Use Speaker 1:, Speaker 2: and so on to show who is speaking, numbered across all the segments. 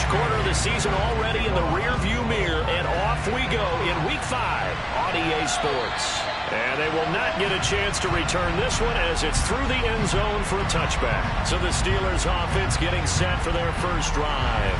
Speaker 1: First quarter of the season already in the rearview mirror, and off we go in Week 5 on EA Sports. And they will not get a chance to return this one as it's through the end zone for a touchback. So the Steelers offense getting set for their first drive.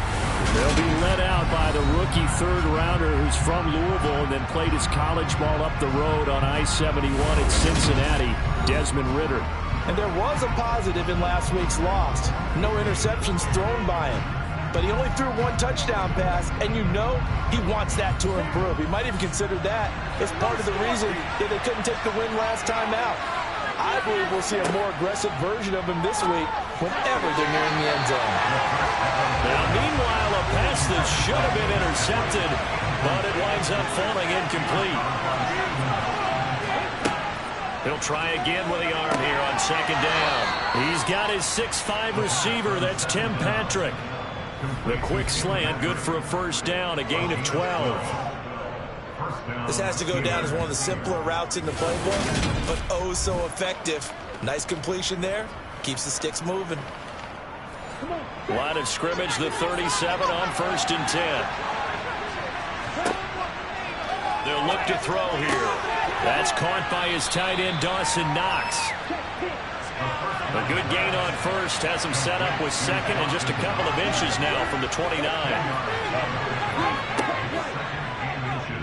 Speaker 1: They'll be led out by the rookie third-rounder who's from Louisville and then played his college ball up the road on I-71 in Cincinnati, Desmond Ridder.
Speaker 2: And there was a positive in last week's loss. No interceptions thrown by him. But he only threw one touchdown pass, and you know he wants that to improve. He might even consider that as part of the reason that they couldn't take the win last time out. I believe we'll see a more aggressive version of him this week whenever they're nearing the end zone.
Speaker 1: Now, meanwhile, a pass that should have been intercepted, but it winds up falling incomplete. He'll try again with the arm here on second down. He's got his 6'5" receiver. That's Tim Patrick. The quick slant, good for a first down, a gain of 12.
Speaker 2: This has to go down as one of the simpler routes in the playbook, but oh so effective. Nice completion there. Keeps the sticks moving.
Speaker 1: Line of scrimmage, the 37 on 1st and 10. They'll look to throw here. That's caught by his tight end, Dawson Knox. A good gain on first, has him set up with second and just a couple of inches now from the 29.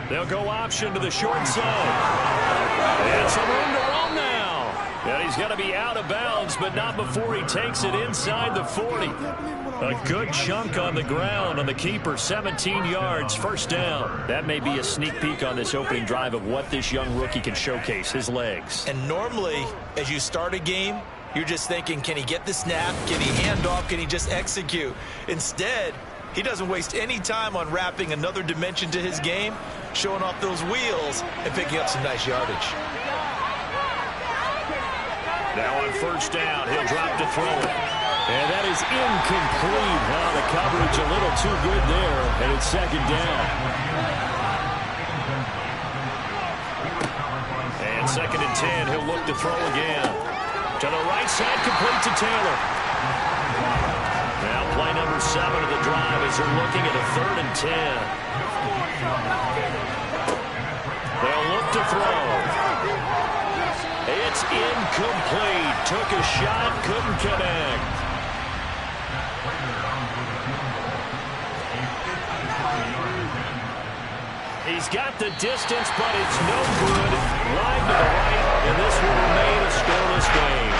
Speaker 1: They'll go option to the short side. And some room to run now. And he's going to be out of bounds, but not before he takes it inside the 40. A good chunk on the ground on the keeper, 17 yards, first down. That may be a sneak peek on this opening drive of what this young rookie can showcase, his legs.
Speaker 2: And normally, as you start a game, you're just thinking, can he get the snap? Can he hand off? Can he just execute? Instead, he doesn't waste any time on wrapping another dimension to his game, showing off those wheels, and picking up some nice yardage.
Speaker 1: Now on first down, he'll drop to throw it. And that is incomplete. Now the coverage a little too good there, and it's second down. And 2nd and 10, he'll look to throw again. To the right side, complete to Taylor. Now play number 7 of the drive as they're looking at a 3rd and 10. They'll look to throw. It's incomplete. Took a shot, couldn't connect. He's got the distance, but it's no good. Wide to the right, and this will remain a scoreless game.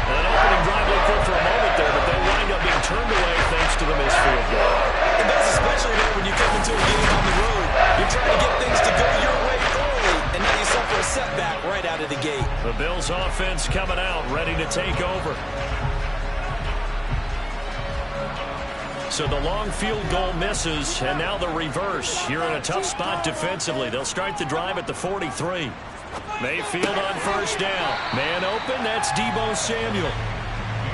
Speaker 1: An opening drive looked good for a moment there, but they wind up being turned away thanks to the missed field goal.
Speaker 2: And that's especially there when you come into a game on the road. You're trying to get things to go your way early, and now you suffer a setback right out of the gate.
Speaker 1: The Bills offense coming out, ready to take over. So the long field goal misses, and now the reverse. You're in a tough spot defensively. They'll start the drive at the 43. Mayfield on first down. Man open, that's Deebo Samuel.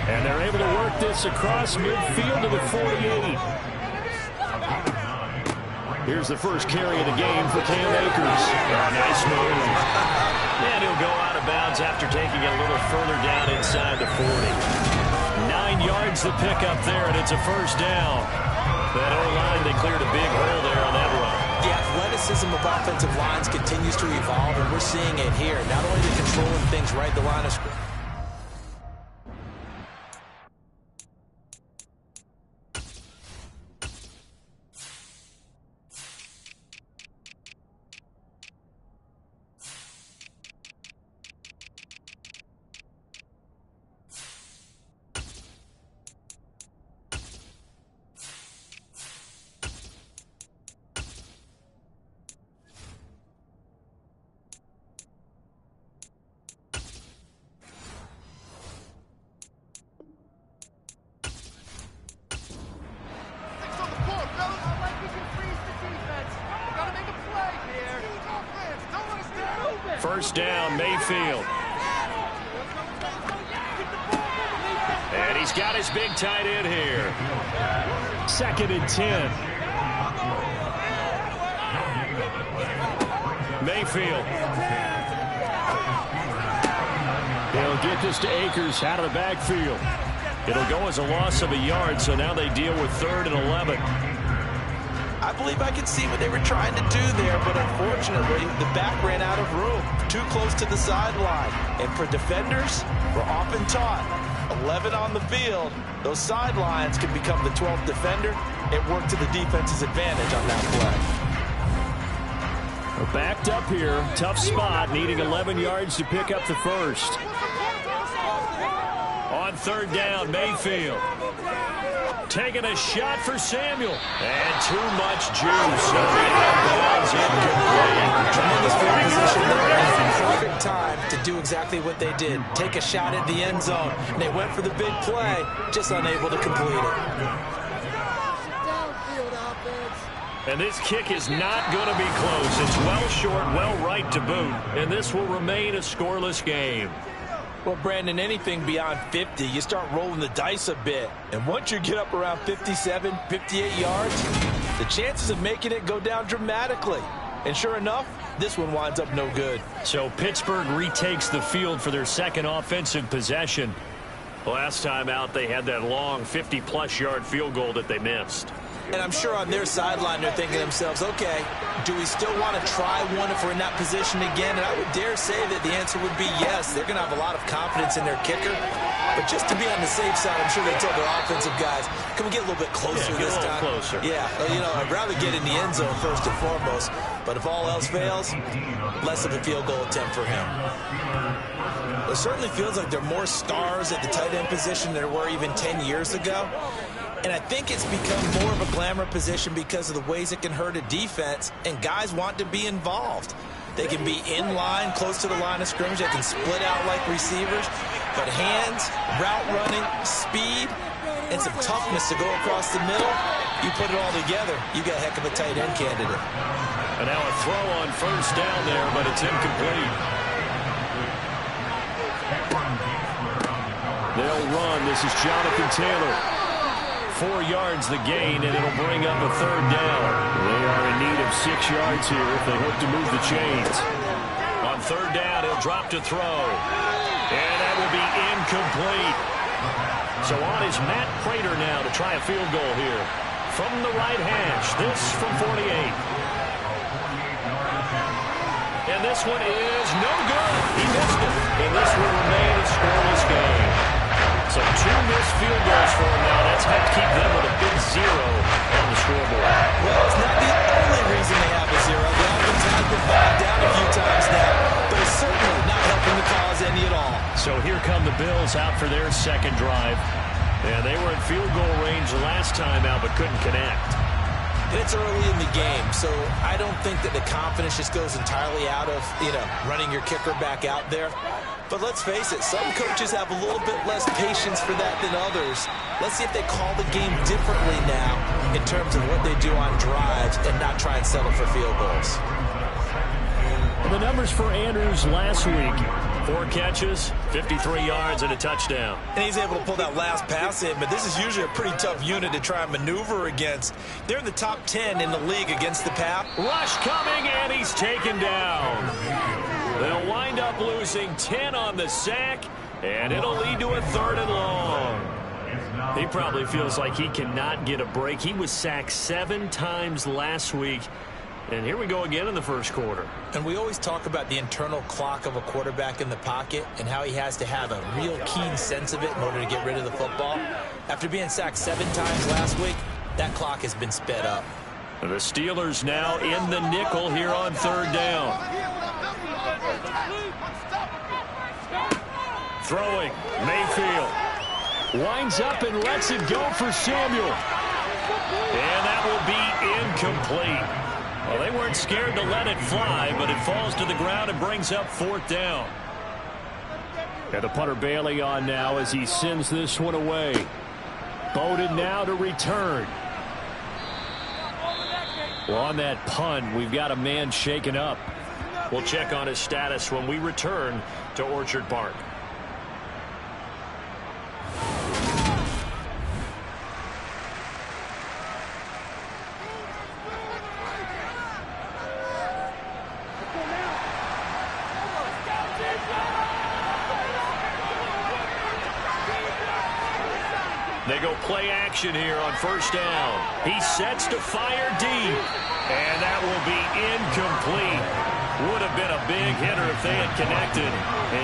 Speaker 1: And they're able to work this across midfield to the 48. Here's the first carry of the game for Cam Akers. Nice move. And he'll go out of bounds after taking it a little further down inside the 40. 9 yards the pickup there, and it's a first down. That O-line, they cleared a big hole there on that run.
Speaker 2: The athleticism of offensive lines continues to evolve, and we're seeing it here. Not only the controlling things right the line of scrimmage.
Speaker 1: First down, Mayfield. And he's got his big tight end here. 2nd and 10. Mayfield. He'll get this to Akers out of the backfield. It'll go as a loss of a yard, so now they deal with 3rd and 11.
Speaker 2: I believe I can see what they were trying to do there, but unfortunately, the back ran out of room, too close to the sideline. And for defenders, we're often taught, 11 on the field, those sidelines can become the 12th defender. It worked to the defense's advantage on that play.
Speaker 1: We're backed up here, tough spot, needing 11 yards to pick up the first. On 3rd down, Mayfield. Taking a shot for Samuel. And too much juice.
Speaker 2: Tremendous field position there. Perfect time to do exactly what they did. Take a shot at the end zone. And they went for the big play, just unable to complete it.
Speaker 1: And this kick is not going to be close. It's well short, well right to boot. And this will remain a scoreless game.
Speaker 2: Well, Brandon, anything beyond 50, you start rolling the dice a bit. And once you get up around 57, 58 yards, the chances of making it go down dramatically. And sure enough, this one winds up no good.
Speaker 1: So Pittsburgh retakes the field for their second offensive possession. Last time out, they had that long 50-plus yard field goal that they missed.
Speaker 2: And I'm sure on their sideline they're thinking to themselves, okay, do we still want to try one if we're in that position again? And I would dare say that the answer would be yes. They're going to have a lot of confidence in their kicker. But just to be on the safe side, I'm sure they tell their offensive guys, can we get a little bit closer this time?
Speaker 1: Closer.
Speaker 2: Yeah, you know, I'd rather get in the end zone first and foremost. But if all else fails, less of a field goal attempt for him. It certainly feels like there are more stars at the tight end position than there were even 10 years ago. And I think it's become more of a glamour position because of the ways it can hurt a defense, and guys want to be involved. They can be in line, close to the line of scrimmage. They can split out like receivers. But hands, route running, speed, and some toughness to go across the middle, you put it all together, you got a heck of a tight end candidate.
Speaker 1: And now a throw on 1st down there, but it's incomplete. They'll run. This is Jonathan Taylor. 4 yards the gain, and it'll bring up a 3rd down. They are in need of 6 yards here if they hope to move the chains. On 3rd down, he'll drop to throw. And that will be incomplete. So on is Matt Prater now to try a field goal here. From the right hash, this from 48. And this one is no good. He missed it. And this will remain a scoreless game. So 2 missed field goals for him now. That's helped keep them with a big 0 on the scoreboard.
Speaker 2: Well, it's not the only reason they have a 0. The offense has been bogged down a few times now, but it's certainly not helping the cause any at all.
Speaker 1: So here come the Bills out for their second drive. And they were in field goal range the last time out, but couldn't connect.
Speaker 2: And it's early in the game, so I don't think that the confidence just goes entirely out of, running your kicker back out there. But let's face it, some coaches have a little bit less patience for that than others. Let's see if they call the game differently now in terms of what they do on drives and not try and settle for field goals.
Speaker 1: The numbers for Andrews last week. 4 catches, 53 yards, and a touchdown.
Speaker 2: And he's able to pull that last pass in, but this is usually a pretty tough unit to try and maneuver against. They're in the top 10 in the league against the pass.
Speaker 1: Rush coming, and he's taken down. They'll wind up losing 10 on the sack, and it'll lead to a 3rd and long. He probably feels like he cannot get a break. He was sacked 7 times last week. And here we go again in the first quarter.
Speaker 2: And we always talk about the internal clock of a quarterback in the pocket and how he has to have a real keen sense of it in order to get rid of the football. After being sacked 7 times last week, that clock has been sped up.
Speaker 1: The Steelers now in the nickel here on 3rd down. Throwing, Mayfield. Winds up and lets it go for Samuel. And that will be incomplete. Well, they weren't scared to let it fly, but it falls to the ground and brings up 4th down. And the punter Bailey on now as he sends this one away. Bowden now to return. Well, on that punt, we've got a man shaken up. We'll check on his status when we return to Orchard Park. They go play action here on first down. He sets to fire deep. And that will be incomplete. Would have been a big hitter if they had connected.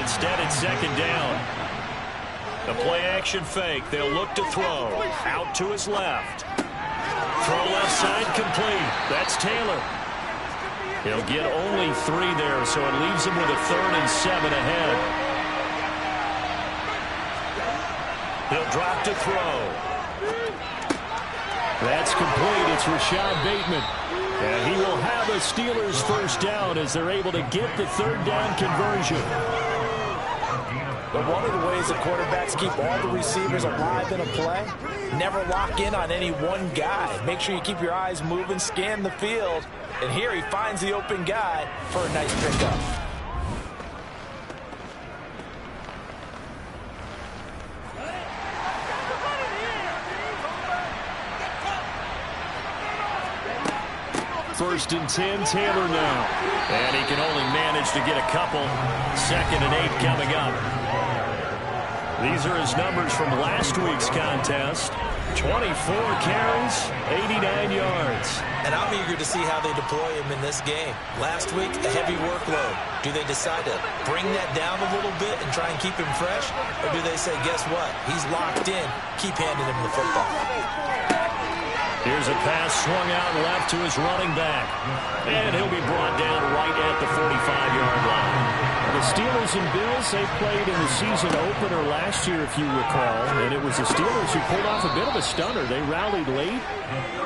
Speaker 1: Instead, it's second down. The play action fake. They'll look to throw. Out to his left. Throw left side complete. That's Taylor. He'll get only 3 there, so it leaves him with a 3rd and 7 ahead. He'll drop to throw. That's complete. It's Rashad Bateman. And he will have a Steelers first down as they're able to get the 3rd down conversion.
Speaker 2: But one of the ways that quarterbacks keep all the receivers alive in a play, never lock in on any one guy. Make sure you keep your eyes moving, scan the field. And here he finds the open guy for a nice pickup.
Speaker 1: First and 10, Taylor now. And he can only manage to get a couple. 2nd and 8 coming up. These are his numbers from last week's contest. 24 carries, 89 yards.
Speaker 2: And I'm eager to see how they deploy him in this game. Last week, a heavy workload. Do they decide to bring that down a little bit and try and keep him fresh? Or do they say, guess what? He's locked in. Keep handing him the football.
Speaker 1: Here's a pass swung out left to his running back. And he'll be brought down right at the 45-yard line.
Speaker 3: The Steelers and Bills, they played in the season opener last year, if you recall. And it was the Steelers who pulled off a bit of a stunner. They rallied late,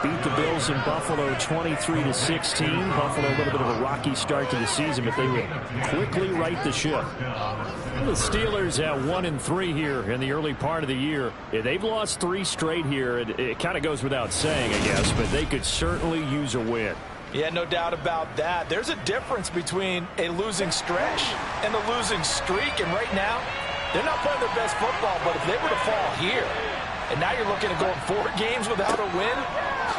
Speaker 3: beat the Bills in Buffalo 23-16. Buffalo, a little bit of a rocky start to the season, but they would quickly right the ship.
Speaker 1: The Steelers at 1-3 here in the early part of the year.
Speaker 3: Yeah, they've lost 3 straight here. It kind of goes without saying, I guess, but they could certainly use a win.
Speaker 2: Yeah, no doubt about that. There's a difference between a losing stretch and a losing streak. And right now, they're not playing their best football, but if they were to fall here, and now you're looking at going 4 games without a win,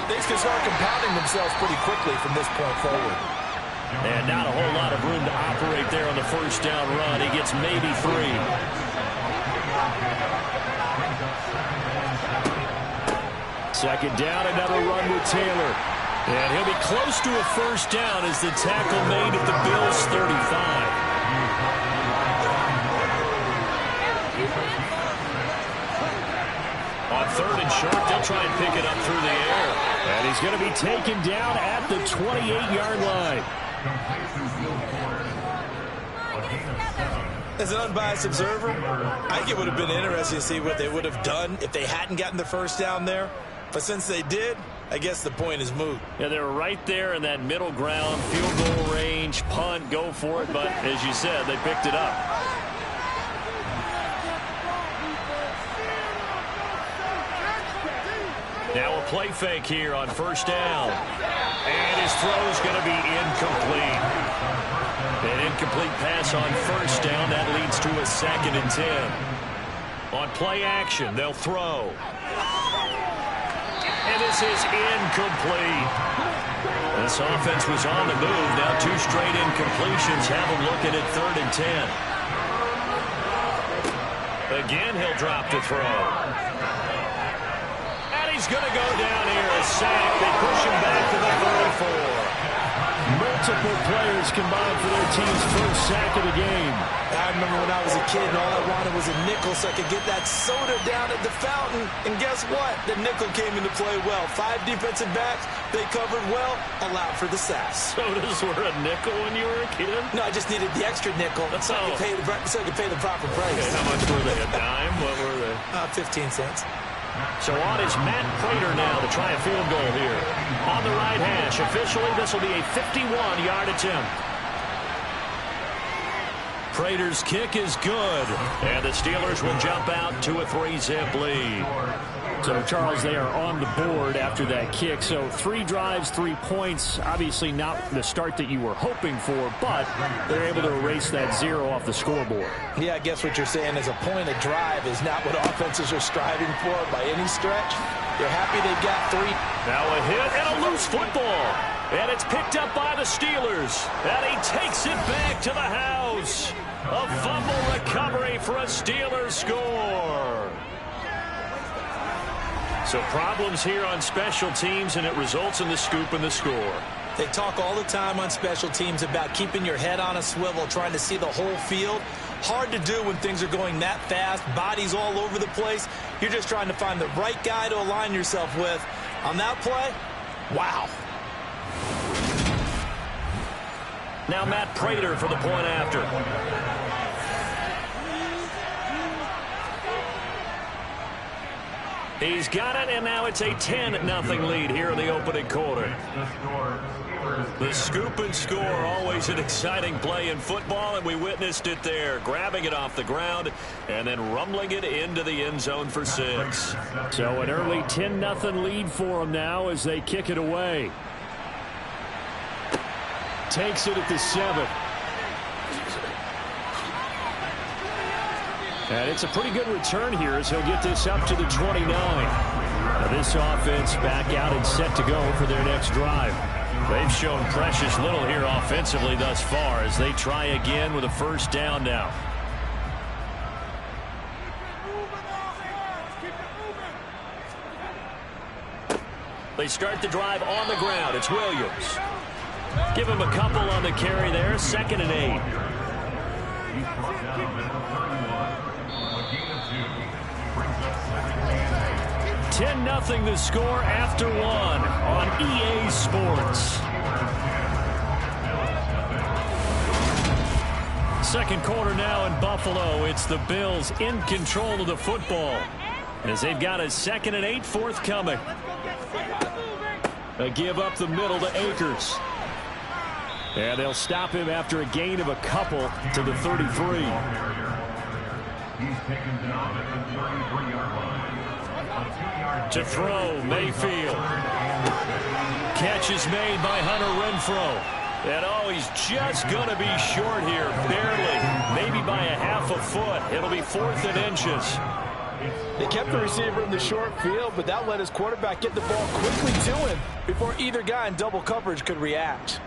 Speaker 2: things can start compounding themselves pretty quickly from this point forward.
Speaker 1: And not a whole lot of room to operate there on the first down run. He gets maybe 3.
Speaker 3: Second down, another run with Taylor.
Speaker 1: And he'll be close to a first down as the tackle made at the Bills' 35. On 3rd and short, they'll try and pick it up through the air.
Speaker 3: And he's going to be taken down at the 28-yard line.
Speaker 2: As an unbiased observer, I think it would have been interesting to see what they would have done if they hadn't gotten the first down there. But since they did, I guess the point is moot.
Speaker 1: Yeah, they were right there in that middle ground, field goal range, punt, go for it. But as you said, they picked it up. Now a play fake here on first down. And his throw is going to be incomplete. An incomplete pass on first down. That leads to a 2nd and 10. On play action, they'll throw. And this is incomplete. This offense was on the move. Now 2 straight incompletions have them looking at 3rd and 10. Again, he'll drop to throw. And he's going to go down here. A sack. They push him back to the 34.
Speaker 3: Multiple players combined for their team's first sack of the game.
Speaker 2: I remember when I was a kid and all I wanted was a nickel so I could get that soda down at the fountain. And guess what? The nickel came into play well. 5 defensive backs, they covered well, allowed for the sack.
Speaker 1: Sodas were a nickel when you were a kid?
Speaker 2: No, I just needed the extra nickel so I could pay the proper price.
Speaker 1: Okay, how much were they? A dime? What were they?
Speaker 2: 15 cents.
Speaker 1: So on is Matt Prater now to try a field goal here. On the right hash, officially this will be a 51-yard attempt. Prater's kick is good. And the Steelers will jump out to a 3-zip lead.
Speaker 3: So, Charles, they are on the board after that kick. So 3 drives, 3 points. Obviously not the start that you were hoping for, but they're able to erase that 0 off the scoreboard.
Speaker 2: Yeah, I guess what you're saying is a point of drive is not what offenses are striving for by any stretch. They're happy they got 3.
Speaker 1: Now a hit and a loose football. And it's picked up by the Steelers. And he takes it back to the house. A fumble recovery for a Steelers score. So problems here on special teams, and it results in the scoop and the score.
Speaker 2: They talk all the time on special teams about keeping your head on a swivel, trying to see the whole field. Hard to do when things are going that fast, bodies all over the place. You're just trying to find the right guy to align yourself with. On that play, wow.
Speaker 1: Now Matt Prater for the point after. He's got it, and now it's a 10-0 lead here in the opening quarter. The scoop and score, always an exciting play in football, and we witnessed it there, grabbing it off the ground and then rumbling it into the end zone for 6.
Speaker 3: So an early 10-0 lead for them now as they kick it away. Takes it at the 7. And it's a pretty good return here as he'll get this up to the 29. Now this offense back out and set to go for their next drive.
Speaker 1: They've shown precious little here offensively thus far as they try again with a first down now. They start the drive on the ground. It's Williams. Give him a couple on the carry there. 2nd and 8. 10-0 the score after 1 on EA Sports. Second quarter now in Buffalo. It's the Bills in control of the football as they've got a 2nd and 8 forthcoming. They give up the middle to Akers. And they'll stop him after a gain of a couple to the 33.
Speaker 4: He's taken down at the 33-yard line.
Speaker 1: To throw, Mayfield. Catch is made by Hunter Renfrow. And oh, he's just going to be short here, barely, maybe by a half a foot. It'll be 4th and inches.
Speaker 2: They kept the receiver in the short field, but that let his quarterback get the ball quickly to him before either guy in double coverage could react.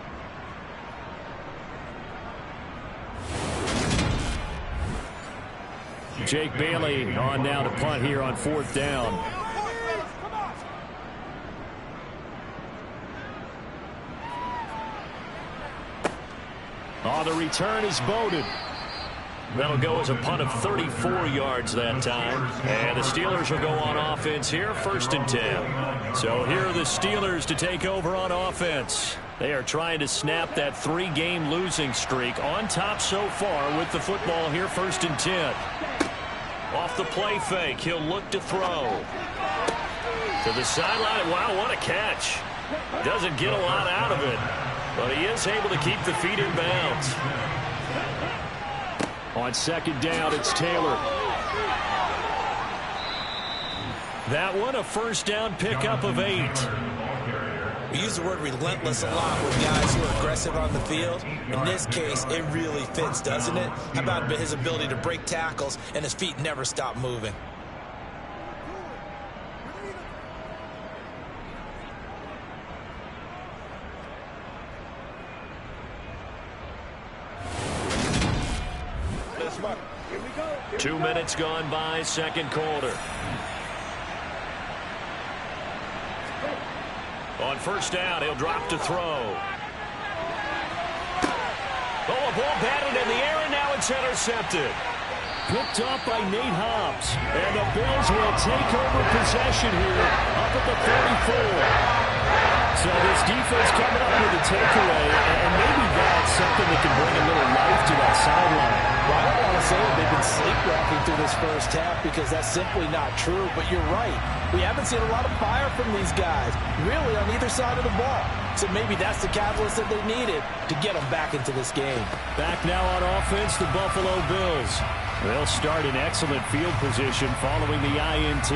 Speaker 3: Jake Bailey on now to punt here on 4th down. Oh, the return is Bowden.
Speaker 1: That'll go as a punt of 34 yards that time. And the Steelers will go on offense here, 1st and 10. So here are the Steelers to take over on offense. They are trying to snap that 3-game losing streak on top so far with the football here, 1st and 10. Off the play fake, he'll look to throw. To the sideline. Wow, what a catch. Doesn't get a lot out of it, but he is able to keep the feet in bounds.
Speaker 3: On 2nd down, it's Taylor.
Speaker 1: That one, a first down pickup of 8.
Speaker 2: We use the word relentless a lot with guys who are aggressive on the field. In this case, it really fits, doesn't it? How about his ability to break tackles and his feet never stop moving?
Speaker 4: Here we go.
Speaker 1: 2 minutes gone by, second quarter. On first down, he'll drop to throw. Oh, a ball batted in the air, and now it's intercepted.
Speaker 3: Picked off by Nate Hobbs. And the Bills will take over possession here up at the 34. So this defense coming up with a takeaway, and maybe that's something that can bring a little life to that sideline.
Speaker 2: Well, I don't want to say that they've been sleepwalking through this first half because that's simply not true, but you're right. We haven't seen a lot of fire from these guys, really, on either side of the ball. So maybe that's the catalyst that they needed to get them back into this game.
Speaker 3: Back now on offense, the Buffalo Bills. They'll start in excellent field position following the INT.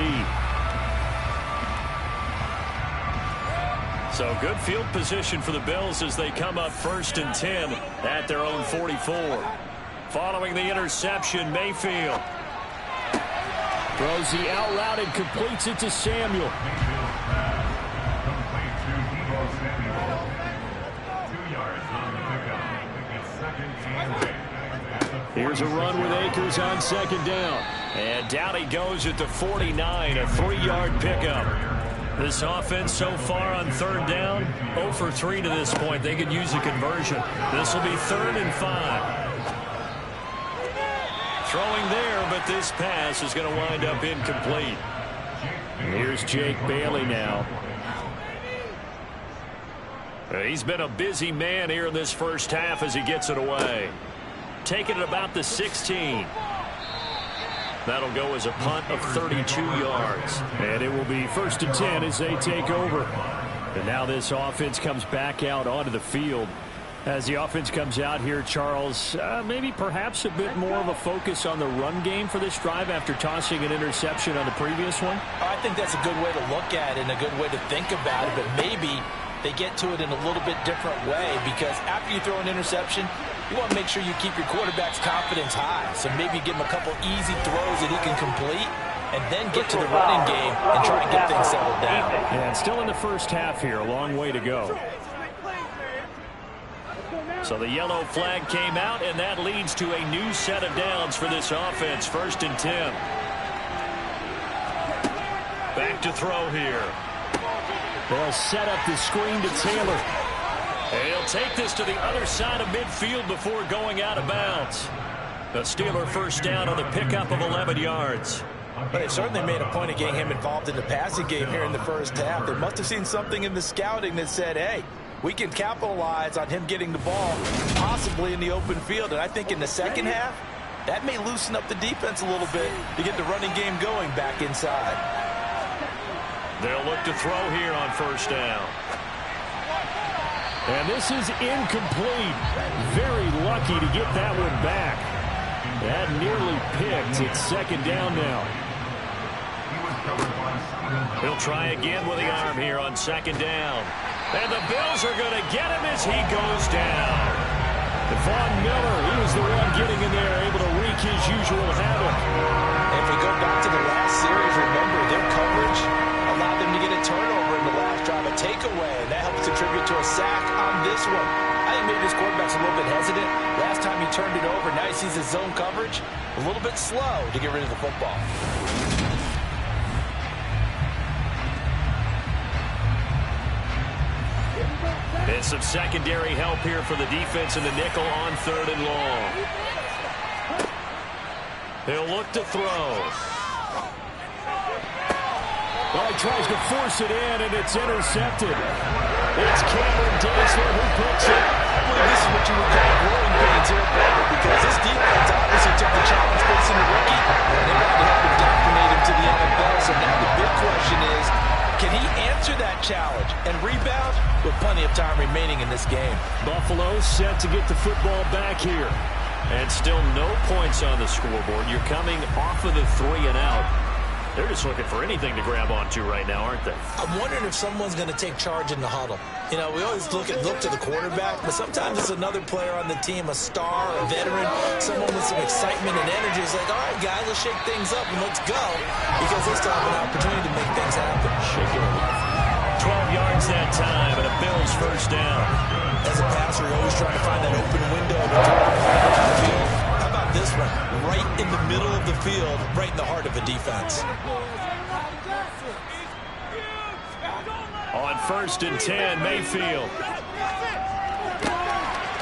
Speaker 1: So good field position for the Bills as they come up 1st and 10 at their own 44. Following the interception, Mayfield
Speaker 3: throws the out route and completes it to Samuel.
Speaker 4: Complete to Deebo Samuel. 2 yards on the pickup. It's 2nd and 8.
Speaker 3: Here's a run with Akers on 2nd down.
Speaker 1: And down he goes at the 49, a 3-yard pickup. This offense so far on third down, 0 for 3 to this point. They could use a conversion. This will be 3rd and 5. Throwing there, but this pass is going to wind up incomplete.
Speaker 3: Here's Jake Bailey now.
Speaker 1: He's been a busy man here in this first half as he gets it away. Taking it about the 16. That'll go as a punt of 32 yards.
Speaker 3: And it will be 1st and 10 as they take over. And now this offense comes back out onto the field. As the offense comes out here, Charles, maybe perhaps a bit more of a focus on the run game for this drive after tossing an interception on the previous one?
Speaker 2: I think that's a good way to look at it and a good way to think about it, but maybe they get to it in a little bit different way, because after you throw an interception, you want to make sure you keep your quarterback's confidence high. So maybe give him a couple easy throws that he can complete, and then get to the running game and try and get things settled down.
Speaker 3: And still in the first half here, a long way to go.
Speaker 1: So the yellow flag came out, and that leads to a new set of downs for this offense. 1st and 10. Back to throw here.
Speaker 3: They'll set up the screen to Taylor.
Speaker 1: He'll take this to the other side of midfield before going out of bounds. The Steeler first down on the pickup of 11 yards.
Speaker 2: But they certainly made a point of getting him involved in the passing game here in the first half. They must have seen something in the scouting that said, hey, we can capitalize on him getting the ball possibly in the open field. And I think in the second half, that may loosen up the defense a little bit to get the running game going back inside.
Speaker 1: They'll look to throw here on 1st down.
Speaker 3: And this is incomplete. Very lucky to get that one back. That nearly picked. It's 2nd down now.
Speaker 1: He'll try again with the arm here on 2nd down. And the Bills are going to get him as he goes down. Von Miller, he was the one getting in there, able to wreak his usual havoc.
Speaker 2: If we go back to the last series, remember their coverage allowed them to get a turnover in the last drive, a takeaway, and that helps contribute to a sack on this one. I think maybe this quarterback's a little bit hesitant. Last time he turned it over, now he sees his zone coverage a little bit slow to get rid of the football.
Speaker 1: And some secondary help here for the defense in the nickel on 3rd and long. He'll look to throw.
Speaker 3: Well, he tries to force it in, and it's intercepted. It's Cameron Dantzler who picks it.
Speaker 2: I believe this is what you would call growing pains here, because this defense obviously took the challenge facing the rookie, and they wanted to help him dominate him to the NFL. So now the big question is, can he answer that challenge and rebound with plenty of time remaining in this game?
Speaker 3: Buffalo set to get the football back here.
Speaker 1: And still no points on the scoreboard. You're coming off of the 3 and out. They're just looking for anything to grab onto right now, aren't they?
Speaker 2: I'm wondering if someone's going to take charge in the huddle. You know, we always look to the quarterback, but sometimes it's another player on the team, a star, a veteran, someone with some excitement and energy. It's like, all right, guys, let's shake things up and let's go, because they still have an opportunity to make things happen.
Speaker 1: Shake it up. 12 yards that time, and a Bills first down.
Speaker 2: As a passer, you're always trying to find that open window to throw the ball down the field. How about this one? Right in the middle of the field, right in the heart of a defense.
Speaker 1: On 1st and 10, Mayfield.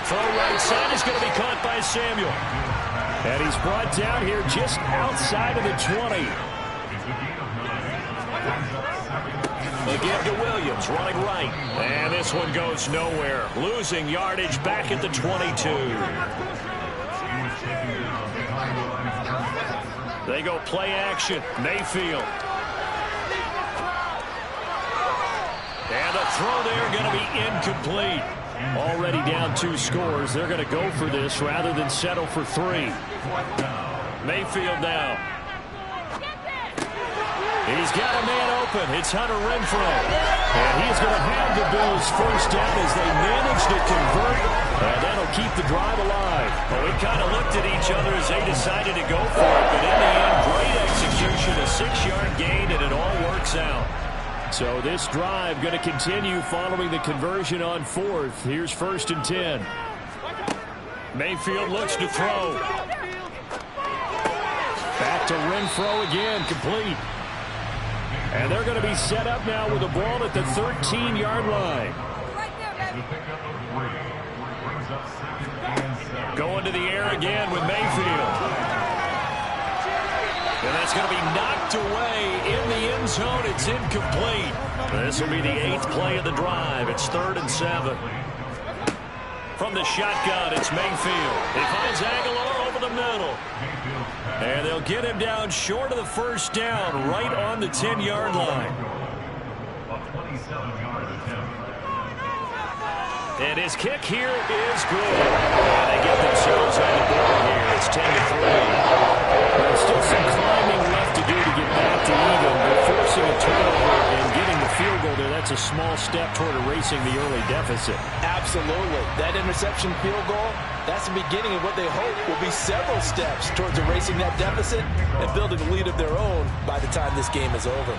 Speaker 1: Throw right side is going to be caught by Samuel.
Speaker 3: And he's brought down here just outside of the 20.
Speaker 1: Again to Williams, running right. And this one goes nowhere. Losing yardage back at the 22. They go play action. Mayfield. And a throw there going to be incomplete.
Speaker 3: Already down 2 scores. They're going to go for this rather than settle for 3.
Speaker 1: Mayfield now. He's got a man open. It's Hunter Renfrow. And he's going to have the Bills first down as they manage to convert. And that'll keep the drive alive. Well, we kind of looked at each other as they decided to go for it. But in the end, great execution, a 6-yard gain, and it all works out.
Speaker 3: So this drive going to continue following the conversion on 4th. Here's 1st and 10.
Speaker 1: Mayfield looks to throw.
Speaker 3: Back to Renfro again, complete. And they're going to be set up now with the ball at the 13-yard line. Going to the air again with Mayfield. And that's going to be knocked away in the end zone. It's incomplete. This will be the 8th play of the drive. It's 3rd and 7. From the shotgun, it's Mayfield. He finds Aguilar over the middle. And they'll get him down short of the first down, right on the 10-yard line. And his kick here is good. And they get themselves on the board here. It's 10-3. There's still some climbing left to do to get back to even, but forcing a turnover and getting the field goal there, that's a small step toward erasing the early deficit.
Speaker 2: Absolutely. That interception field goal, that's the beginning of what they hope will be several steps towards erasing that deficit and building a lead of their own by the time this game is over.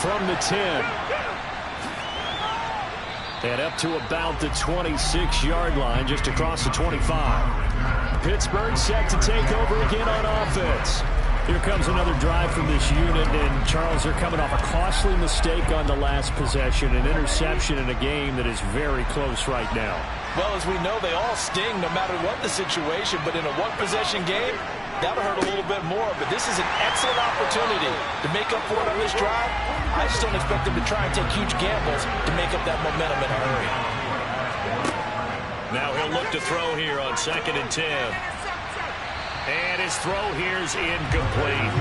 Speaker 3: From the 10. And up to about the 26-yard line, just across the 25. Pittsburgh set to take over again on offense. Here comes another drive from this unit, and Charles, they're coming off a costly mistake on the last possession, an interception in a game that is very close right now.
Speaker 2: Well, as we know, they all sting no matter what the situation, but in a one-possession game, that'll hurt a little bit more. But this is an excellent opportunity to make up for it on this drive. I just don't expect them to try and take huge gambles to make up that momentum in a hurry.
Speaker 1: Now he'll look to throw here on 2nd and 10. And his throw here is incomplete.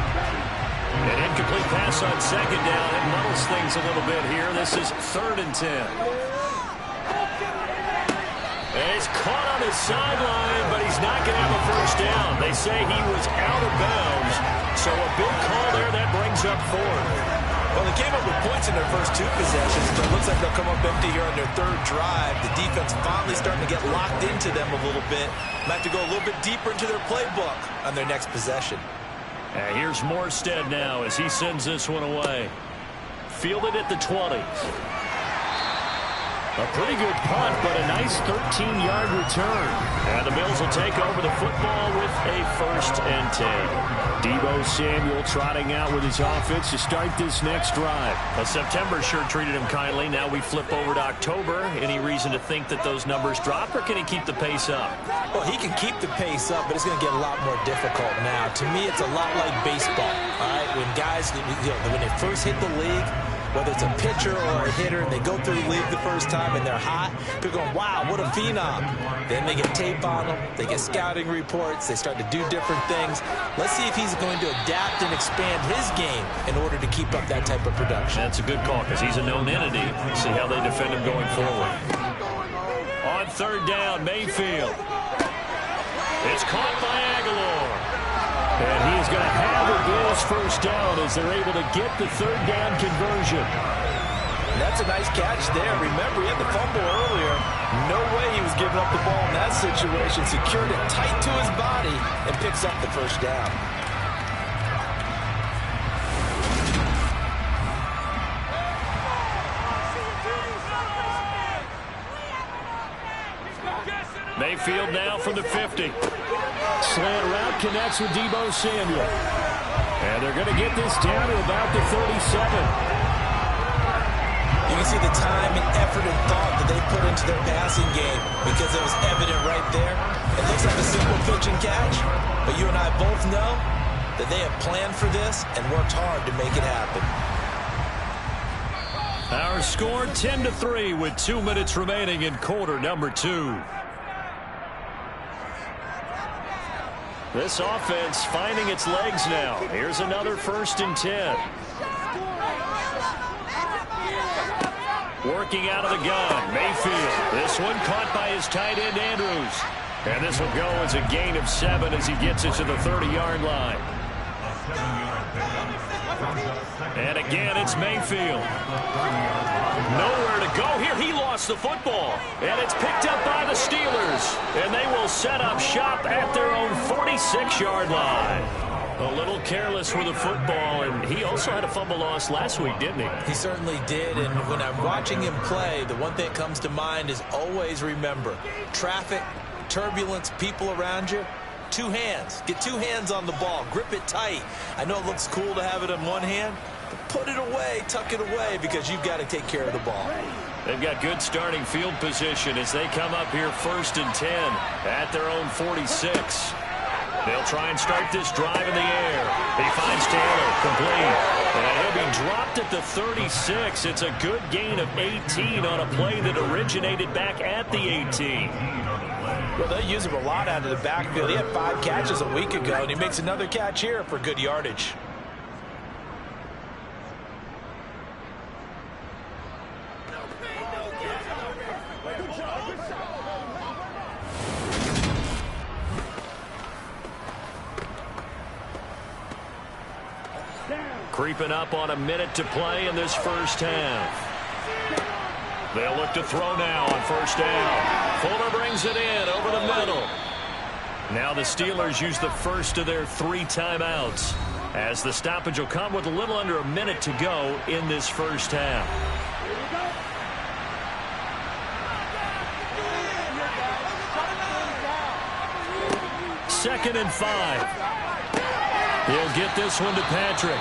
Speaker 1: An incomplete pass on 2nd down. It muddles things a little bit here. This is 3rd and 10. And he's caught on his sideline, but he's not going to have a first down. They say he was out of bounds. So a big call there that brings up 4th.
Speaker 2: Well, they came up with points in their first 2 possessions, but it looks like they'll come up empty here on their 3rd drive. The defense finally starting to get locked into them a little bit. Might have to go a little bit deeper into their playbook on their next possession.
Speaker 1: And here's Morstead now as he sends this one away. Fielded at the 20. A pretty good punt, but a nice 13-yard return. And the Bills will take over the football with a 1st and 10. Deebo Samuel trotting out with his offense to start this next drive. Well, September sure treated him kindly. Now we flip over to October. Any reason to think that those numbers drop, or can he keep the pace up?
Speaker 2: Well, he can keep the pace up, but it's going to get a lot more difficult now. To me, it's a lot like baseball. All right, when guys, when they first hit the league, whether it's a pitcher or a hitter, and they go through the league the first time and they're hot, they're going, wow, what a phenom. Then they get tape on them, they get scouting reports, they start to do different things. Let's see if he's going to adapt and expand his game in order to keep up that type of production.
Speaker 1: That's a good call because he's a known entity. See how they defend him going forward. On 3rd down, Mayfield. It's caught by Aguilar. And he is going to have the Bills first down as they're able to get the 3rd down conversion.
Speaker 2: That's a nice catch there. Remember, he had the fumble earlier. No way he was giving up the ball in that situation. Secured it tight to his body and picks up the first down.
Speaker 1: Mayfield now from the 50.
Speaker 3: Slant route connects with Deebo Samuel. And they're going to get this down to about the 37.
Speaker 2: You can see the time and effort and thought that they put into their passing game because it was evident right there. It looks like a simple pitch and catch, but you and I both know that they have planned for this and worked hard to make it happen.
Speaker 1: Our score 10-3 with 2 minutes remaining in quarter number 2. This offense finding its legs now. Here's another 1st and 10. Working out of the gun, Mayfield. This one caught by his tight end, Andrews. And this will go as a gain of 7 as he gets it to the 30-yard line. And again, it's Mayfield. Nowhere to go here. He lost the football. And it's picked up by the Steelers. And they will set up shop at their own 46-yard line. A little careless with the football, and he also had a fumble loss last week, didn't he?
Speaker 2: He certainly did, and when I'm watching him play, the one thing that comes to mind is always remember, traffic, turbulence, people around you, Two hands. Get two hands on the ball. Grip it tight. I know it looks cool to have it in one hand, but put it away, tuck it away, because you've got to take care of the ball.
Speaker 1: They've got good starting field position as they come up here 1st and 10 at their own 46. They'll try and start this drive in the air. He finds Taylor, complete. And he'll be dropped at the 36. It's a good gain of 18 on a play that originated back at the 18.
Speaker 2: Well, they use him a lot out of the backfield. He had 5 catches a week ago, and he makes another catch here for good yardage.
Speaker 1: Creeping up on a minute to play in this first half. They'll look to throw now on 1st down. Fuller brings it in over the middle. Now the Steelers use the first of their 3 timeouts, as the stoppage will come with a little under a minute to go in this first half. Second and 5. He'll get this one to Patrick.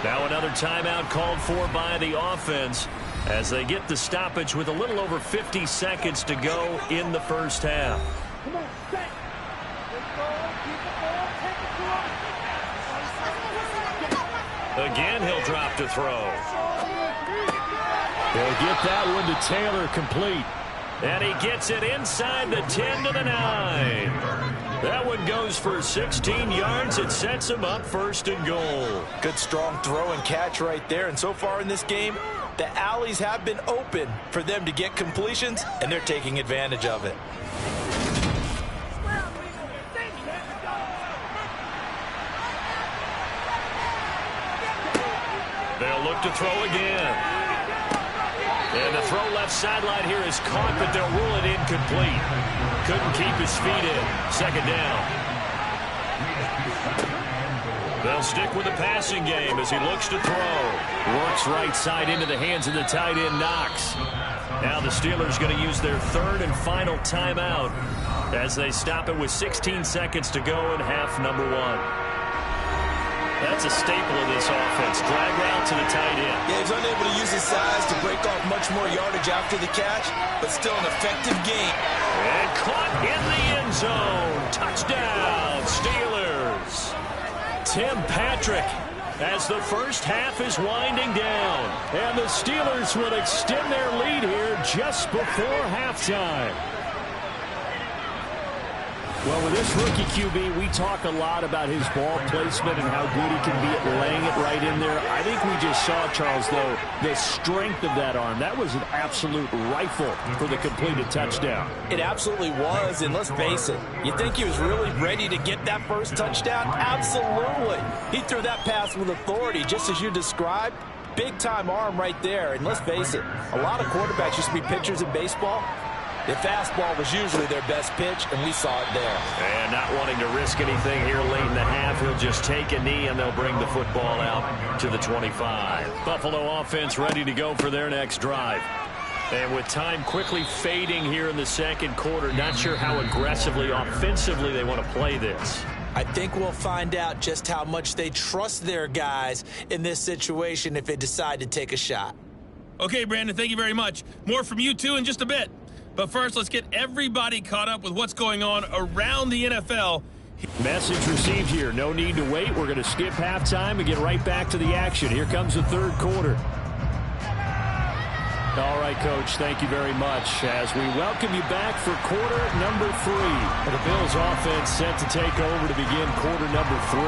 Speaker 1: Now another timeout called for by the offense as they get the stoppage with a little over 50 seconds to go in the first half. Again, he'll drop to throw.
Speaker 3: He'll get that one to Taylor, complete.
Speaker 1: And he gets it inside the 10 to the 9. That one goes for 16 yards. It sets him up 1st and goal.
Speaker 2: Good strong throw and catch right there. And so far in this game, the alleys have been open for them to get completions, and they're taking advantage of it.
Speaker 1: They'll look to throw again. And the throw left sideline here is caught, but they'll rule it incomplete. Couldn't keep his feet in. 2nd down. They'll stick with the passing game as he looks to throw. Works right side into the hands of the tight end, Knox. Now the Steelers going to use their 3rd and final timeout as they stop it with 16 seconds to go in half number 1. That's a staple of this offense. Drag route to the tight end.
Speaker 2: Yeah, he's unable to use his size to break off much more yardage after the catch, but still an effective gain.
Speaker 1: And caught in the end zone. Touchdown, Steelers. Tim Patrick, as the first half is winding down.
Speaker 3: And the Steelers will extend their lead here just before halftime. Well, with this rookie QB, we talk a lot about his ball placement and how good he can be at laying it right in there. I think we just saw, Charles, though, the strength of that arm. That was an absolute rifle for the completed touchdown.
Speaker 2: It absolutely was, and let's face it, you think he was really ready to get that first touchdown? Absolutely. He threw that pass with authority, just as you described. Big-time arm right there, and let's face it, a lot of quarterbacks used to be pitchers in baseball. The fastball was usually their best pitch, and we saw it there.
Speaker 1: And not wanting to risk anything here late in the half, he'll just take a knee, and they'll bring the football out to the 25. Buffalo offense ready to go for their next drive. And with time quickly fading here in the 2nd quarter, not sure how aggressively, offensively they want to play this.
Speaker 2: I think we'll find out just how much they trust their guys in this situation if they decide to take a shot.
Speaker 5: Okay, Brandon, thank you very much. More from you, too, in just a bit. But first, let's get everybody caught up with what's going on around the NFL.
Speaker 3: Message received here. No need to wait. We're going to skip halftime and get right back to the action. Here comes the 3rd quarter. All right, Coach, thank you very much as we welcome you back for quarter number 3. The Bills offense set to take over to begin quarter number 3.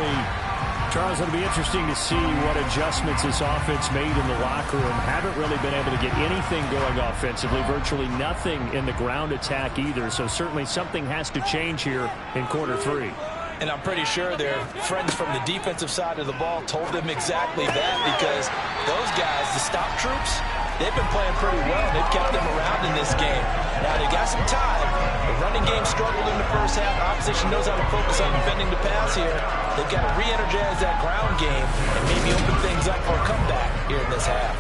Speaker 3: Charles, it'll be interesting to see what adjustments this offense made in the locker room. Haven't really been able to get anything going offensively, virtually nothing in the ground attack either. So certainly something has to change here in quarter 3.
Speaker 2: And I'm pretty sure their friends from the defensive side of the ball told them exactly that, because those guys, the stop troops, they've been playing pretty well. They've kept them around in this game. Now, they got some time. The running game struggled in the first half. Opposition knows how to focus on defending the pass here. They've got to re-energize that ground game and maybe open things up for a comeback here in this half.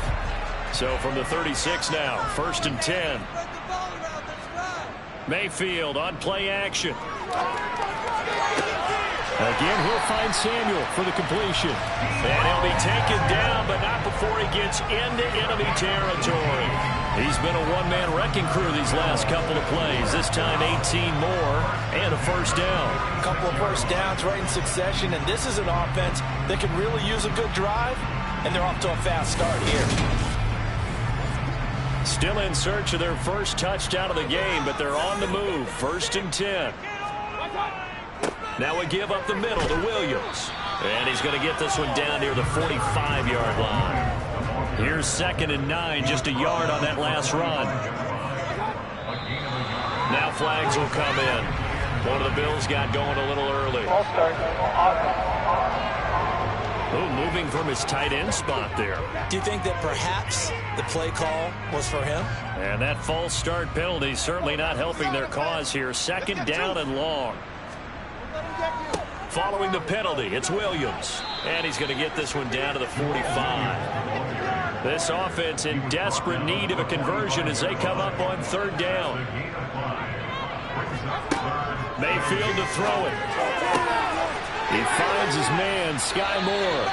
Speaker 1: So from the 36 now, 1st and 10. Mayfield on play action.
Speaker 3: Again, he'll find Samuel for the completion.
Speaker 1: And he'll be taken down, but not before he gets into enemy territory. He's been a one-man wrecking crew these last couple of plays. This time 18 more and a first down.
Speaker 2: A couple of first downs right in succession, and this is an offense that can really use a good drive, and they're off to a fast start here.
Speaker 1: Still in search of their first touchdown of the game, but they're on the move. 1st and 10. Now we give up the middle to Williams. And he's going to get this one down near the 45-yard line. Here's 2nd and 9, just a yard on that last run. Now flags will come in. One of the Bills got going a little early. Oh, moving from his tight end spot there.
Speaker 2: Do you think that perhaps the play call was for him?
Speaker 1: And that false start penalty certainly not helping their cause here. 2nd down and long. Following the penalty, it's Williams. And he's going to get this one down to the 45. This offense in desperate need of a conversion as they come up on 3rd down. Mayfield to throw it. He finds his man, Sky Moore.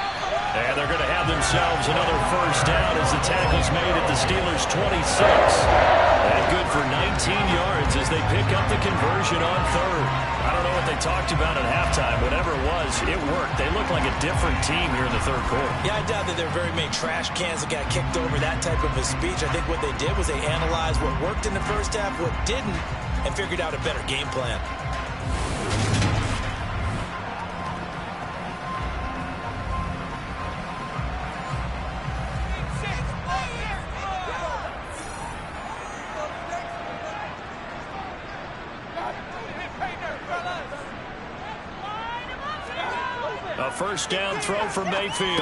Speaker 1: And they're going to have themselves another first down as the tackle's made at the Steelers' 26. And good for 19 yards as they pick up the conversion on 3rd. I don't know what they talked about at halftime. Whatever it was, it worked. They look like a different team here in the 3rd quarter.
Speaker 2: Yeah, I doubt that there are very many trash cans that got kicked over, that type of a speech. I think what they did was they analyzed what worked in the first half, what didn't, and figured out a better game plan.
Speaker 1: A first down throw for Mayfield.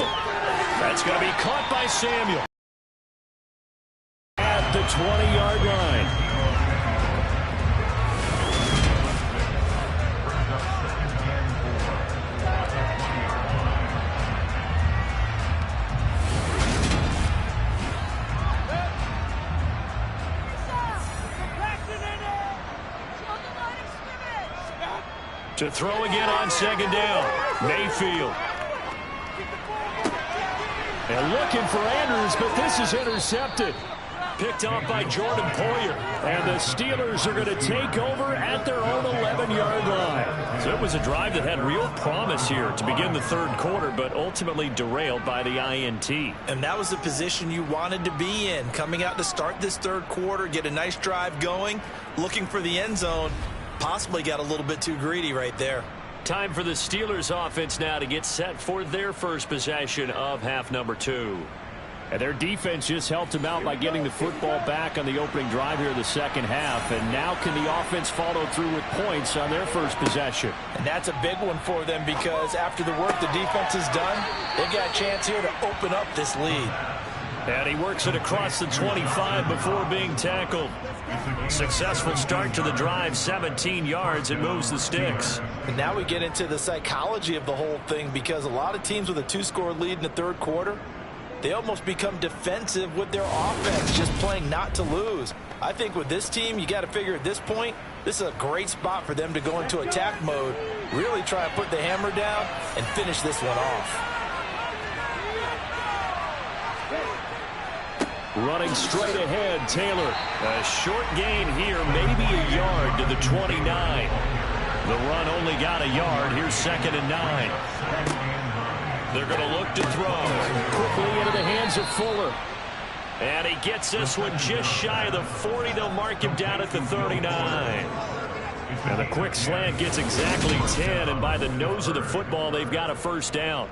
Speaker 1: That's going to be caught by Samuel. At the 20-yard line. To throw again on 2nd down. Mayfield.
Speaker 3: And looking for Andrews, but this is intercepted.
Speaker 1: Picked off by Jordan Poyer.
Speaker 3: And the Steelers are going to take over at their own 11-yard line.
Speaker 1: So it was a drive that had real promise here to begin the 3rd quarter, but ultimately derailed by the INT.
Speaker 2: And that was the position you wanted to be in. Coming out to start this 3rd quarter, get a nice drive going, looking for the end zone. Possibly got a little bit too greedy right there.
Speaker 1: Time for the Steelers offense now to get set for their first possession of half number 2.
Speaker 3: And their defense just helped them out by getting the football back on the opening drive here in the 2nd half. And now can the offense follow through with points on their first possession?
Speaker 2: And that's a big one for them because after the work the defense has done, they've got a chance here to open up this lead.
Speaker 1: And he works it across the 25 before being tackled. Successful start to the drive, 17 yards. It moves the sticks.
Speaker 2: And now we get into the psychology of the whole thing because a lot of teams with a 2-score lead in the 3rd quarter, they almost become defensive with their offense, just playing not to lose. I think with this team, you got to figure at this point, this is a great spot for them to go into attack mode, really try and put the hammer down and finish this one off.
Speaker 3: Running straight ahead, Taylor.
Speaker 1: A short gain here, maybe a yard to the 29. The run only got a yard. Here's 2nd and 9. They're going to look to throw.
Speaker 3: Quickly into the hands of Fuller.
Speaker 1: And he gets this one just shy of the 40. They'll mark him down at the 39. And the quick slant gets exactly 10. And by the nose of the football, they've got a first down.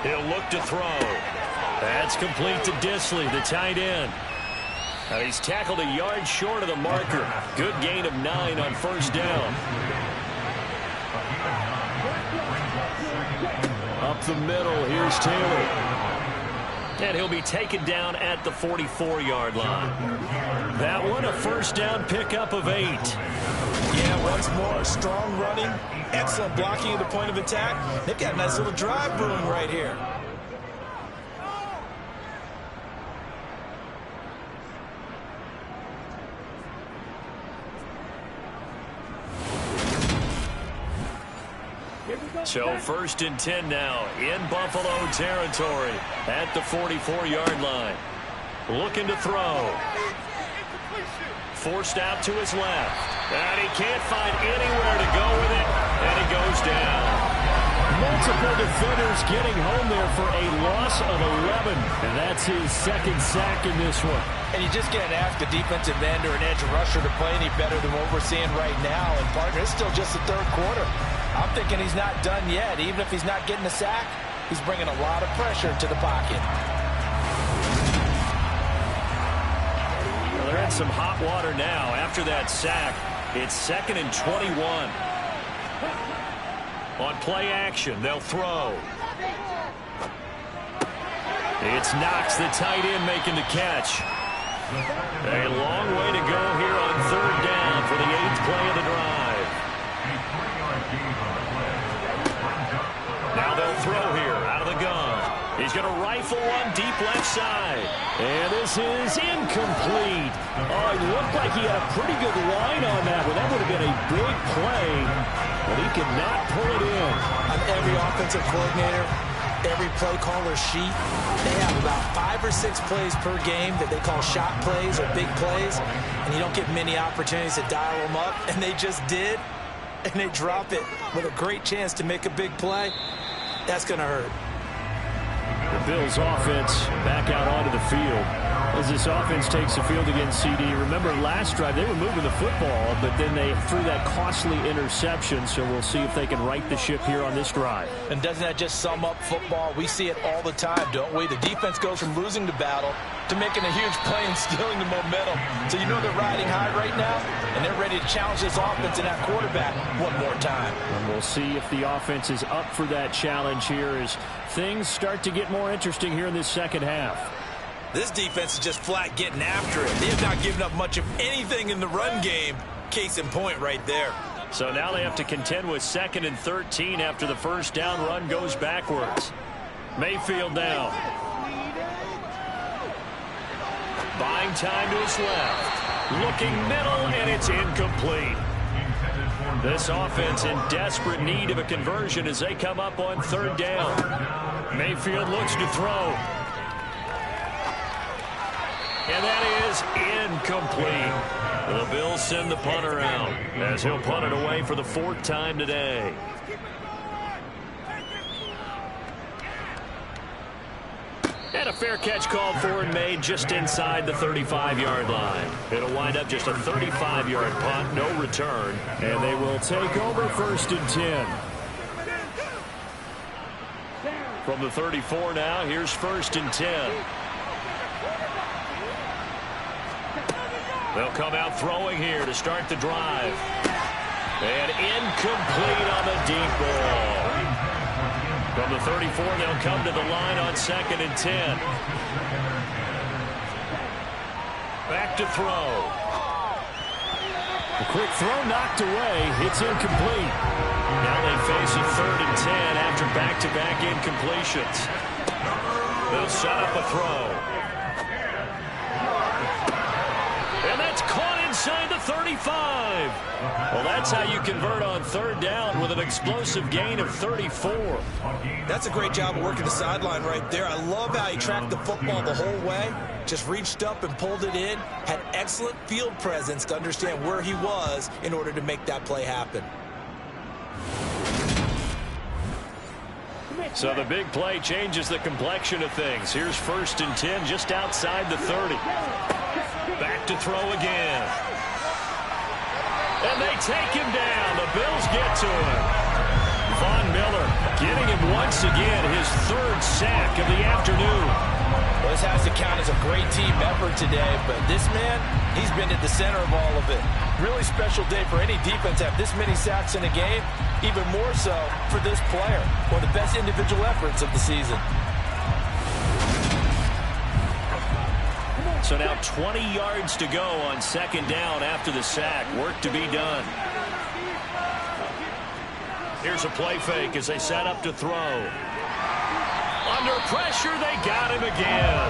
Speaker 1: He'll look to throw. That's complete to Disley, the tight end. And he's tackled a yard short of the marker. Good gain of 9 on first down.
Speaker 3: Up the middle, here's Taylor.
Speaker 1: And he'll be taken down at the 44-yard line. That one a first down pickup of 8.
Speaker 2: Yeah, once more, strong running, excellent blocking at the point of attack. They've got a nice little drive brewing right here.
Speaker 1: So 1st and 10 now in Buffalo territory at the 44-yard line. Looking to throw. Forced out to his left. And he can't find anywhere to go with it. And he goes down.
Speaker 3: Multiple defenders getting home there for a loss of 11. And that's his second sack in this one.
Speaker 2: And you just can't ask a defensive end or an edge rusher to play any better than what we're seeing right now. And, partner, it's still just the third quarter. I'm thinking he's not done yet. Even if he's not getting a sack, he's bringing a lot of pressure to the pocket.
Speaker 1: Well, they're in some hot water now after that sack. It's 2nd and 21. On play action, they'll throw. It's Knox, the tight end, making the catch. A long way to go here on 3rd down for the 8th play of the drive. Now they'll throw here out of the gun. He's going to rifle one deep left side.
Speaker 3: And this is incomplete. Oh, it looked like he had a pretty good line on that one. That would have been a big play, but he could not pull it in.
Speaker 2: On every offensive coordinator, every play caller sheet, they have about 5 or 6 plays per game that they call shot plays or big plays, and you don't get many opportunities to dial them up, and they just did, and they drop it with a great chance to make a big play. That's going to hurt.
Speaker 3: The Bills offense back out onto the field. As this offense takes the field against CD, remember last drive they were moving the football, but then they threw that costly interception, so we'll see if they can right the ship here on this drive.
Speaker 2: And doesn't that just sum up football? We see it all the time, don't we? The defense goes from losing the battle to making a huge play and stealing the momentum. So you know they're riding high right now, and they're ready to challenge this offense and that quarterback one more time.
Speaker 3: And we'll see if the offense is up for that challenge here as things start to get more interesting here in this second half.
Speaker 2: This defense is just flat getting after it. They have not given up much of anything in the run game. Case in point right there.
Speaker 1: So now they have to contend with 2nd and 13 after the first down run goes backwards. Mayfield now. Buying time to his left. Looking middle, and it's incomplete. This offense in desperate need of a conversion as they come up on 3rd down. Mayfield looks to throw. And that is incomplete. The Bills send the punter out as he'll punt it away for the 4th time today. And a fair catch called for and made just inside the 35-yard line. It'll wind up just a 35-yard punt, no return.
Speaker 3: And they will take over 1st and 10.
Speaker 1: From the 34 now, here's 1st and 10. They'll come out throwing here to start the drive. And incomplete on the deep ball. From the 34, they'll come to the line on 2nd and 10. Back to throw.
Speaker 3: A quick throw knocked away. It's incomplete.
Speaker 1: Now they face a 3rd and 10 after back-to-back incompletions. They'll set up a throw. And that's caught inside the 35. Well, that's how you convert on 3rd down with an explosive gain of 34.
Speaker 2: That's a great job of working the sideline right there. I love how he tracked the football the whole way. Just reached up and pulled it in. Had excellent field presence to understand where he was in order to make that play happen.
Speaker 1: So the big play changes the complexion of things. Here's 1st and 10 just outside the 30. Back to throw again. And they take him down. The Bills get to him. Von Miller getting him once again, his 3rd sack of the afternoon.
Speaker 2: Well, this has to count as a great team effort today, but this man, he's been at the center of all of it. Really special day for any defense to have this many sacks in a game, even more so for this player. One of the best individual efforts of the season.
Speaker 1: So now 20 yards to go on 2nd down after the sack. Work to be done. Here's a play fake as they set up to throw. Under pressure, they got him again.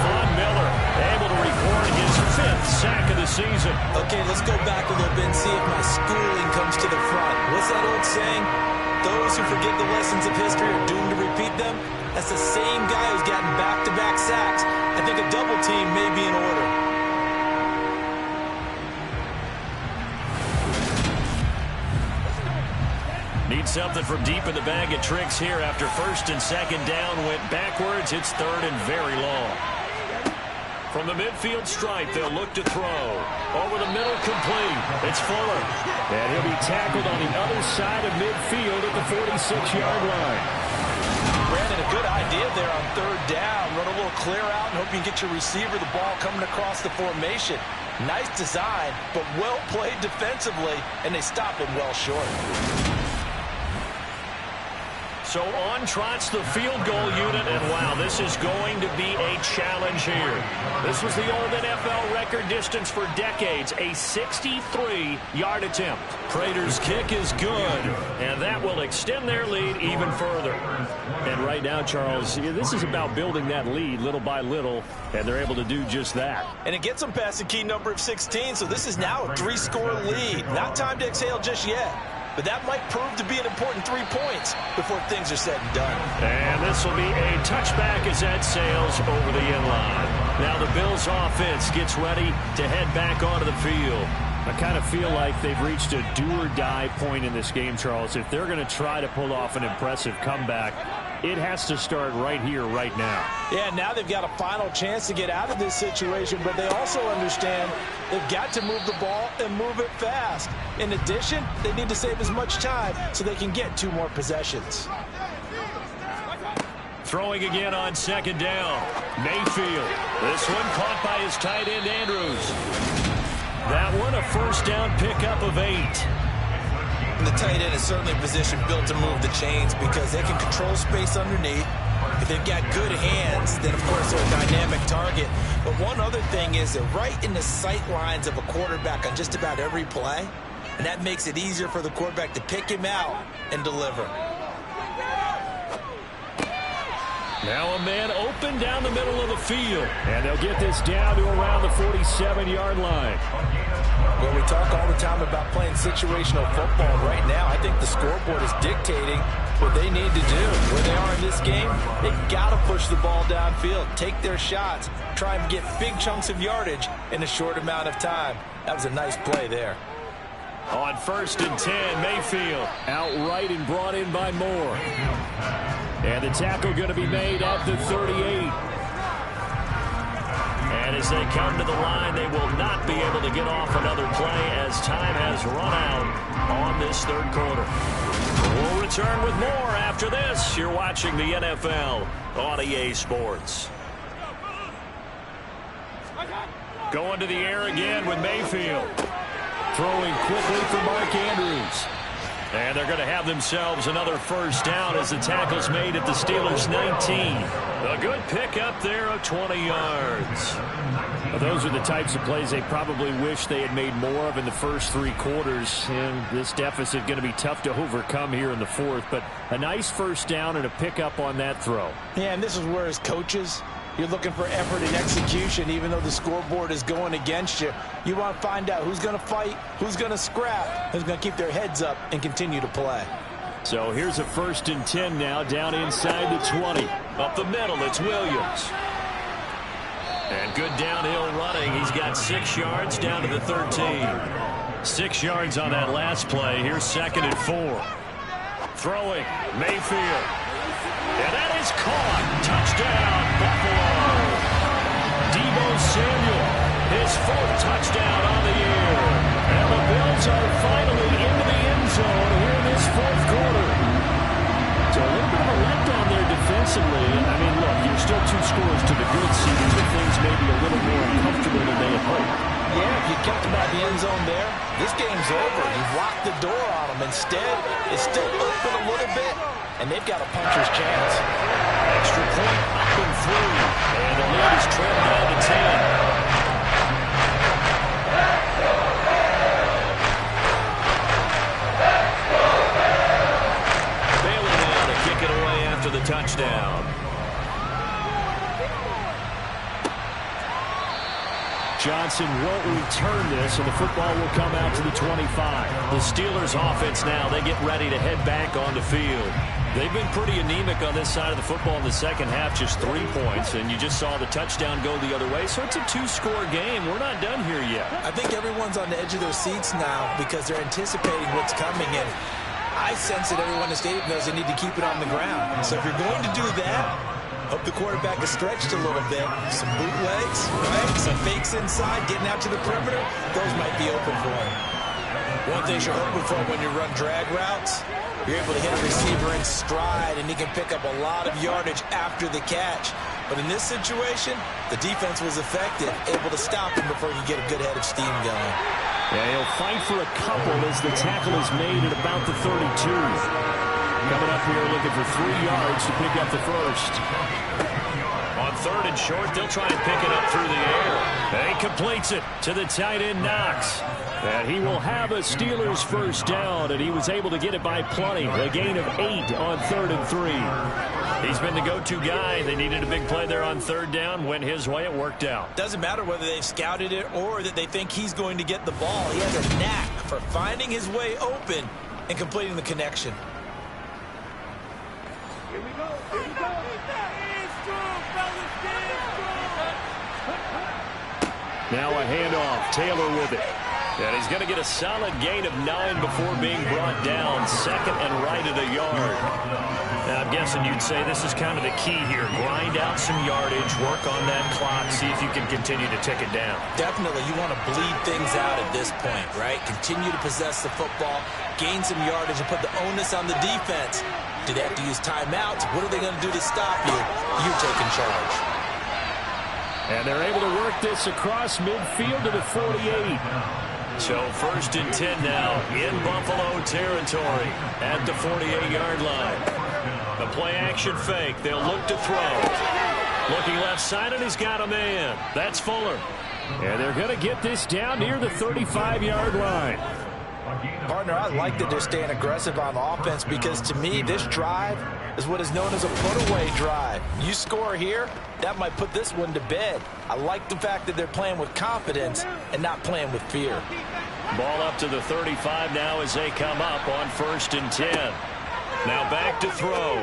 Speaker 1: Von Miller able to record his 5th sack of the season.
Speaker 2: Okay, let's go back a little bit and see if my schooling comes to the front. What's that old saying? Those who forget the lessons of history are doomed to repeat them. That's the same guy who's gotten back-to-back sacks. I think a double team may be in order.
Speaker 1: Need something from deep in the bag of tricks here after 1st and 2nd down went backwards. It's 3rd and very long. From the midfield stripe, they'll look to throw. Over the middle, complete. It's Fuller. And he'll be tackled on the other side of midfield at the 46-yard line.
Speaker 2: Brandon, a good idea there on 3rd down. Run a little clear out and hope you can get your receiver the ball coming across the formation. Nice design, but well played defensively, and they stop him well short.
Speaker 1: So on trots the field goal unit, and wow, this is going to be a challenge here. This was the old NFL record distance for decades, a 63-yard attempt. Prater's kick is good, and that will extend their lead even further.
Speaker 3: And right now, Charles, this is about building that lead little by little, and they're able to do just that.
Speaker 2: And it gets them past the key number of 16, so this is now a 3-score lead. Not time to exhale just yet. But that might prove to be an important 3 points before things are said and done.
Speaker 1: And this will be a touchback as that sails over the end line. Now the Bills offense gets ready to head back onto the field.
Speaker 3: I kind of feel like they've reached a do-or-die point in this game, Charles. If they're going to try to pull off an impressive comeback, it has to start right here, right now.
Speaker 2: Yeah, now they've got a final chance to get out of this situation, but they also understand they've got to move the ball and move it fast. In addition, they need to save as much time so they can get 2 more possessions.
Speaker 1: Throwing again on 2nd down. Mayfield. This one caught by his tight end, Andrews. That one a 1st down pickup of 8.
Speaker 2: And the tight end is certainly a position built to move the chains because they can control space underneath. If they've got good hands, then, of course, they're a dynamic target. But one other thing is they're right in the sight lines of a quarterback on just about every play, and that makes it easier for the quarterback to pick him out and deliver.
Speaker 1: Now a man open down the middle of the field.
Speaker 3: And they'll get this down to around the 47-yard line.
Speaker 2: Well, we talk all the time about playing situational football. Right now, I think the scoreboard is dictating what they need to do. Where they are in this game, they've got to push the ball downfield, take their shots, try and get big chunks of yardage in a short amount of time. That was a nice play there.
Speaker 1: On 1st and 10, Mayfield.
Speaker 3: Outright and brought in by Moore. And the tackle going to be made at the 38.
Speaker 1: And as they come to the line, they will not be able to get off another play as time has run out on this 3rd quarter. We'll return with more after this. You're watching the NFL on EA Sports. Going to the air again with Mayfield.
Speaker 3: Throwing quickly for Mark Andrews.
Speaker 1: And they're going to have themselves another 1st down as the tackle's made at the Steelers' 19. A good pickup there of 20 yards.
Speaker 3: Well, those are the types of plays they probably wish they had made more of in the first 3 quarters. And this deficit going to be tough to overcome here in the 4th. But a nice 1st down and a pickup on that throw.
Speaker 2: Yeah, and this is where as coaches, you're looking for effort and execution, even though the scoreboard is going against you. You want to find out who's going to fight, who's going to scrap, who's going to keep their heads up and continue to play.
Speaker 3: So here's a 1st and 10 now, down inside the 20.
Speaker 1: Up the middle, it's Williams. And good downhill running. He's got 6 yards down to the 13. 6 yards on that last play. Here's 2nd and 4. Throwing, Mayfield. And that is caught. Touchdown, Buffalo. Deebo Samuel, his 4th touchdown on the year. And the Bills are finally into the end zone here in this 4th quarter.
Speaker 3: So a little bit of a letdown there defensively. I mean, look, you're still 2 scores to the good, seeding, but things may be a little more uncomfortable than they had hoped.
Speaker 2: Yeah, if you kept them out of the end zone there, this game's over. You've locked the door on them. Instead, it's still open a little bit, and they've got a puncher's chance.
Speaker 1: Extra point up and through. And the lead is trimmed down to 10. touchdown.
Speaker 3: Johnson won't return this, and the football will come out to the 25.
Speaker 1: The Steelers offense now, they get ready to head back on the field. They've been pretty anemic on this side of the football in the second half, just 3 points, and you just saw the touchdown go the other way, so it's a 2-score game. We're not done here yet.
Speaker 2: I think everyone's on the edge of their seats now because they're anticipating what's coming, and I sense that everyone in the stadium knows they need to keep it on the ground. So if you're going to do that, hope the quarterback is stretched a little bit. Some bootlegs, right? Some fakes inside, getting out to the perimeter. Those might be open for him. One thing you're hoping for when you run drag routes, you're able to hit a receiver in stride, and he can pick up a lot of yardage after the catch. But in this situation, the defense was effective, able to stop him before he could get a good head of steam going.
Speaker 3: Yeah, he'll fight for a couple as the tackle is made at about the 32. Coming up here looking for 3 yards to pick up the first.
Speaker 1: On 3rd and short, they'll try and pick it up through the air. And he completes it to the tight end, Knox.
Speaker 3: And he will have a Steelers first down, and he was able to get it by plenty. A gain of 8 on 3rd and 3.
Speaker 1: He's been the go-to guy. They needed a big play there on 3rd down. Went his way. It worked out.
Speaker 2: Doesn't matter whether they've scouted it or that they think he's going to get the ball. He has a knack for finding his way open and completing the connection.
Speaker 6: Here we go. Here we go.
Speaker 3: Now a handoff. Taylor with it.
Speaker 1: And he's going to get a solid gain of 9 before being brought down. 2nd and right at a yard. Now, I'm guessing you'd say this is kind of the key here. Grind out some yardage, work on that clock, see if you can continue to tick it down.
Speaker 2: Definitely, you want to bleed things out at this point, right? Continue to possess the football, gain some yardage, and put the onus on the defense. Do they have to use timeouts? What are they going to do to stop you? You're taking charge.
Speaker 3: And they're able to work this across midfield to the 48.
Speaker 1: So 1st and 10 now in Buffalo territory at the 48-yard line. The play-action fake. They'll look to throw. Looking left side, and he's got a man. That's Fuller.
Speaker 3: And they're going to get this down near the 35-yard line.
Speaker 2: Partner, I like that they're staying aggressive on offense because, to me, this drive is what is known as a put-away drive. You score here, that might put this one to bed. I like the fact that they're playing with confidence and not playing with fear.
Speaker 1: Ball up to the 35 now as they come up on 1st and 10. Now back to throw.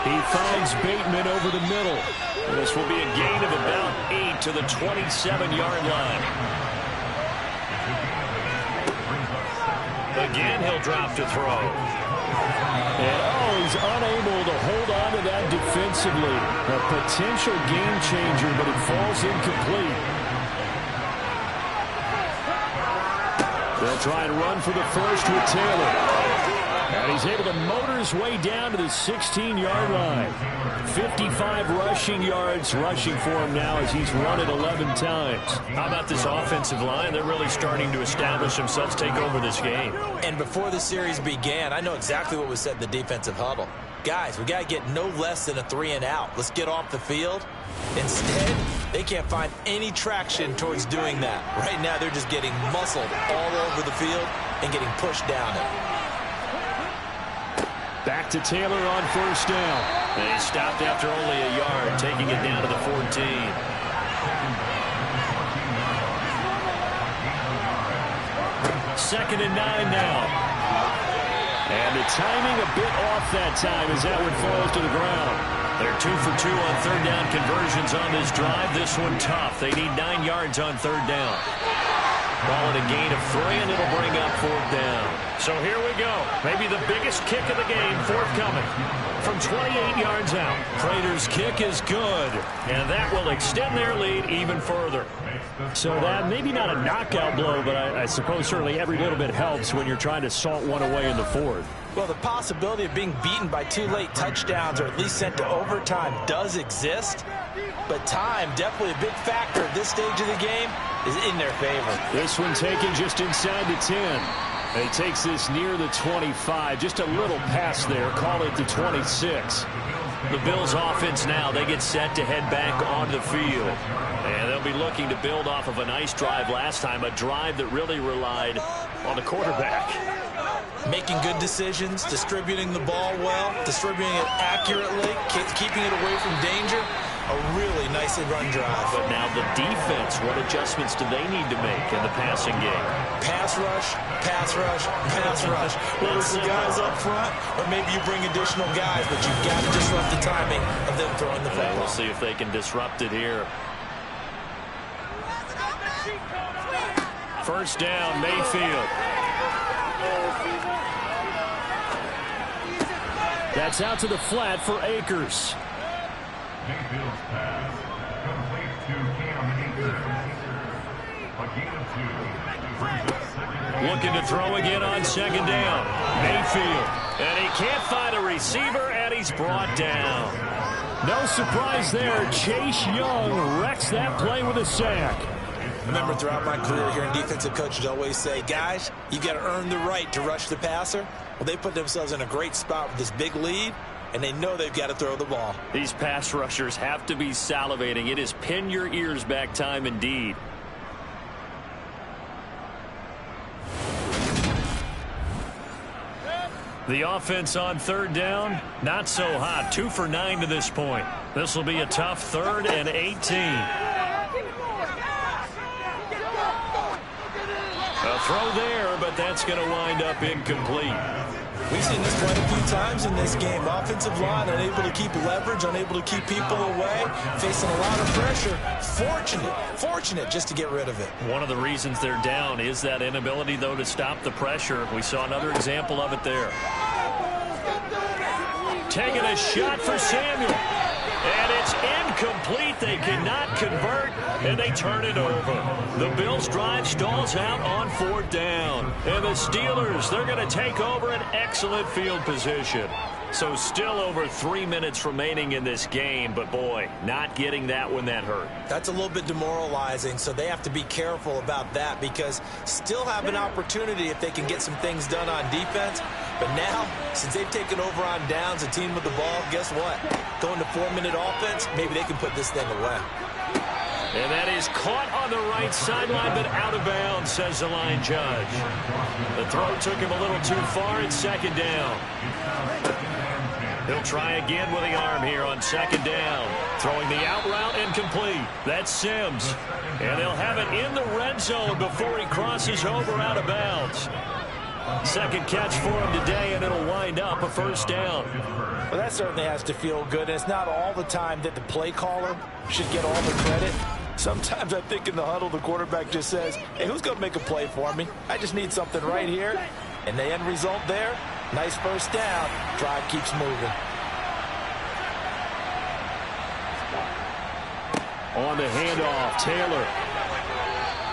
Speaker 3: He finds Bateman over the middle.
Speaker 1: This will be a gain of about 8 to the 27-yard line. Again, he'll drop to throw.
Speaker 3: And, he's unable to hold on to that defensively. A potential game changer, but it falls incomplete. They'll try and run for the first with Taylor. And he's able to motor his way down to the 16-yard line. 55 rushing yards rushing for him now as he's run it 11 times.
Speaker 1: How about this offensive line? They're really starting to establish themselves, take over this game.
Speaker 2: And before the series began, I know exactly what was said in the defensive huddle. Guys, we got to get no less than a 3-and-out. Let's get off the field. Instead, they can't find any traction towards doing that. Right now, they're just getting muscled all over the field and getting pushed down it.
Speaker 3: Back to Taylor on 1st down.
Speaker 1: And he stopped after only a yard, taking it down to the 14. 2nd and 9 now.
Speaker 3: And the timing a bit off that time as that one falls to the ground.
Speaker 1: They're 2 for 2 on 3rd down conversions on this drive. This one tough. They need 9 yards on 3rd down. Ball at a gain of 3, and it'll bring up 4th down. So here we go. Maybe the biggest kick of the game forthcoming from 28 yards out. Prater's kick is good, and that will extend their lead even further.
Speaker 3: So that maybe not a knockout blow, but I suppose certainly every little bit helps when you're trying to salt one away in the 4th.
Speaker 2: Well, the possibility of being beaten by 2 late touchdowns or at least sent to overtime does exist. But time, definitely a big factor at this stage of the game, is in their favor.
Speaker 3: This one taken just inside the 10. And he takes this near the 25. Just a little pass there. Call it the 26.
Speaker 1: The Bills offense now, they get set to head back onto the field. And they'll be looking to build off of a nice drive last time, a drive that really relied on the quarterback.
Speaker 2: making good decisions, distributing the ball well, distributing it accurately, keeping it away from danger. A really nicely run drive.
Speaker 3: But now the defense, what adjustments do they need to make in the passing game?
Speaker 2: Pass rush, pass rush, pass rush. Whether it's the guys up front or maybe you bring additional guys, but you've got to disrupt the timing of them throwing the football.
Speaker 3: We'll see if they can disrupt it here. First down, Mayfield. That's out to the flat for Akers.
Speaker 4: Mayfield's pass complete to Cam Akers. A gain of 2. Brings up second down.
Speaker 3: Looking to throw again on second down. Mayfield. And he can't find a receiver, and he's brought down. No surprise there. Chase Young wrecks that play with a sack.
Speaker 2: Remember, throughout my career here in defensive coaches always say, guys, you got to earn the right to rush the passer. Well, they put themselves in a great spot with this big lead, and they know they've got to throw the ball.
Speaker 3: These pass rushers have to be salivating. It is pin your ears back time indeed. The offense on third down, not so hot. 2 for 9 to this point. This will be a tough 3rd and 18. A throw there, but that's going to wind up incomplete.
Speaker 2: We've seen this quite a few times in this game. Offensive line unable to keep leverage, unable to keep people away, facing a lot of pressure. Fortunate just to get rid of it.
Speaker 3: One of the reasons they're down is that inability, though, to stop the pressure. We saw another example of it there. Taking a shot for Samuel. And it's incomplete. They cannot convert, and they turn it over. The Bills' drive stalls out on 4th down. And the Steelers, they're going to take over an excellent field position. So still over 3 minutes remaining in this game, but boy, not getting that when that hurt.
Speaker 2: That's a little bit demoralizing, so they have to be careful about that because still have an opportunity if they can get some things done on defense. But now, since they've taken over on downs, a team with the ball, guess what? Going to 4-minute offense, maybe they can put this thing away.
Speaker 3: And that is caught on the right sideline, but out of bounds, says the line judge. The throw took him a little too far. It's second down. He'll try again with the arm here on second down. Throwing the out route incomplete. That's Sims. And they'll have it in the red zone before he crosses over out of bounds. Second catch for him today, and it'll wind up a first down.
Speaker 2: Well, that certainly has to feel good. And it's not all the time that the play caller should get all the credit. Sometimes I think in the huddle, the quarterback just says, hey, who's going to make a play for me? I just need something right here. And the end result there, nice first down. Drive keeps moving.
Speaker 3: On the handoff, Taylor.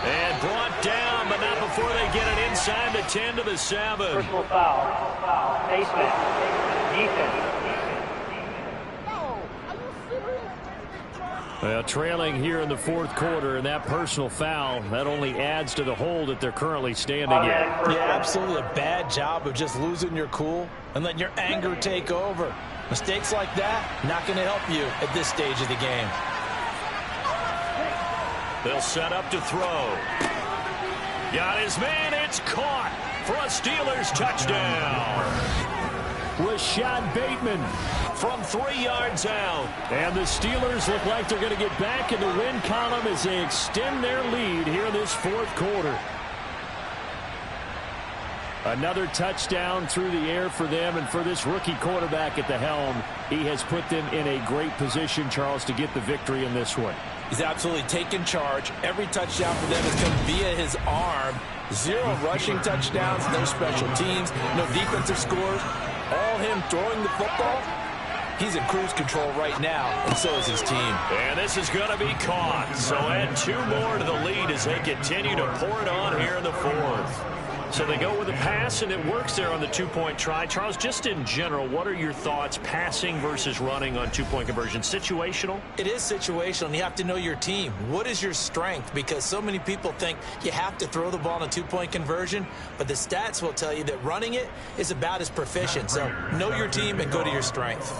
Speaker 3: And brought down, but not before they get it inside the 10 to the 7.
Speaker 6: Personal foul. Basement. Defense.
Speaker 3: Well, trailing here in the 4th quarter, and that personal foul, that only adds to the hole that they're currently standing in.
Speaker 2: Yeah, absolutely a bad job of just losing your cool and letting your anger take over. Mistakes like that, not going to help you at this stage of the game.
Speaker 3: They'll set up to throw. Got his man. It's caught for a Steelers touchdown. Rashad Bateman from 3 yards out. And the Steelers look like they're going to get back in the win column as they extend their lead here in this 4th quarter. Another touchdown through the air for them, and for this rookie quarterback at the helm, he has put them in a great position, Charles, to get the victory in this one.
Speaker 2: He's absolutely taken charge. Every touchdown for them has come via his arm. 0 rushing touchdowns, no special teams, no defensive scores. All him throwing the football. He's in cruise control right now, and so is his team.
Speaker 3: And this is going to be caught. So add 2 more to the lead as they continue to pour it on here in the 4th. So they go with a pass, and it works there on the 2-point try. Charles, just in general, what are your thoughts passing versus running on 2-point conversion? Situational?
Speaker 2: It is situational, and you have to know your team. What is your strength? Because so many people think you have to throw the ball in a 2-point conversion, but the stats will tell you that running it is about as proficient. So know your team and go to your strength.